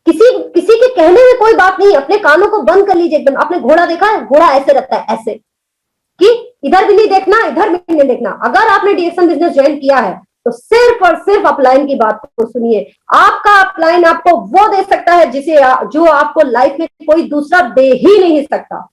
किसी के कहने में कोई बात नहीं, अपने कानों को बंद कर लीजिए एकदम। आपने घोड़ा देखा है? घोड़ा ऐसे रहता है, ऐसे कि इधर भी नहीं देखना, इधर भी नहीं देखना। अगर आपने रिएक्शन बिजनेस ज्वाइन किया है तो सिर्फ और सिर्फ अपलाइन की बात को सुनिए। आपका अपलाइन आपको वो दे सकता है जो आपको लाइफ में कोई दूसरा दे ही नहीं सकता।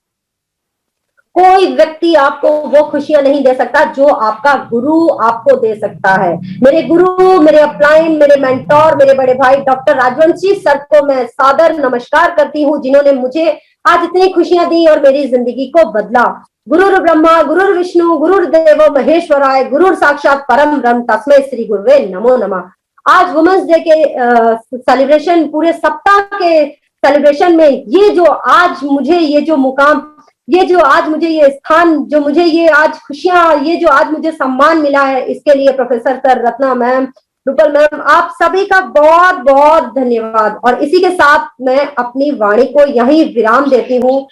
कोई व्यक्ति आपको वो खुशियां नहीं दे सकता जो आपका गुरु आपको दे सकता है। मेरे गुरु, मेरे अपलाइन, मेरे मेंटोर, मेरे बड़े भाई डॉक्टर राजवंशी सर को मैं सादर नमस्कार करती हूँ, जिन्होंने मुझे आज इतनी खुशियां दी और मेरी जिंदगी को बदला। गुरुर ब्रह्मा गुरुर विष्णु गुरुर्देवो महेश्वराय गुरुर साक्षात परम ब्रह्म तस्मै श्री गुरुवे नमो नमः। आज वुमेन्स डे के सेलिब्रेशन, पूरे सप्ताह के सेलिब्रेशन में ये जो आज मुझे ये जो मुकाम, ये जो आज मुझे ये स्थान, जो मुझे ये आज खुशियां, ये जो आज मुझे सम्मान मिला है, इसके लिए professor sir, Ratna ma'am, Rupal ma'am, आप सभी का बहुत बहुत धन्यवाद। और इसी के साथ मैं अपनी वाणी को यहीं विराम देती हूँ।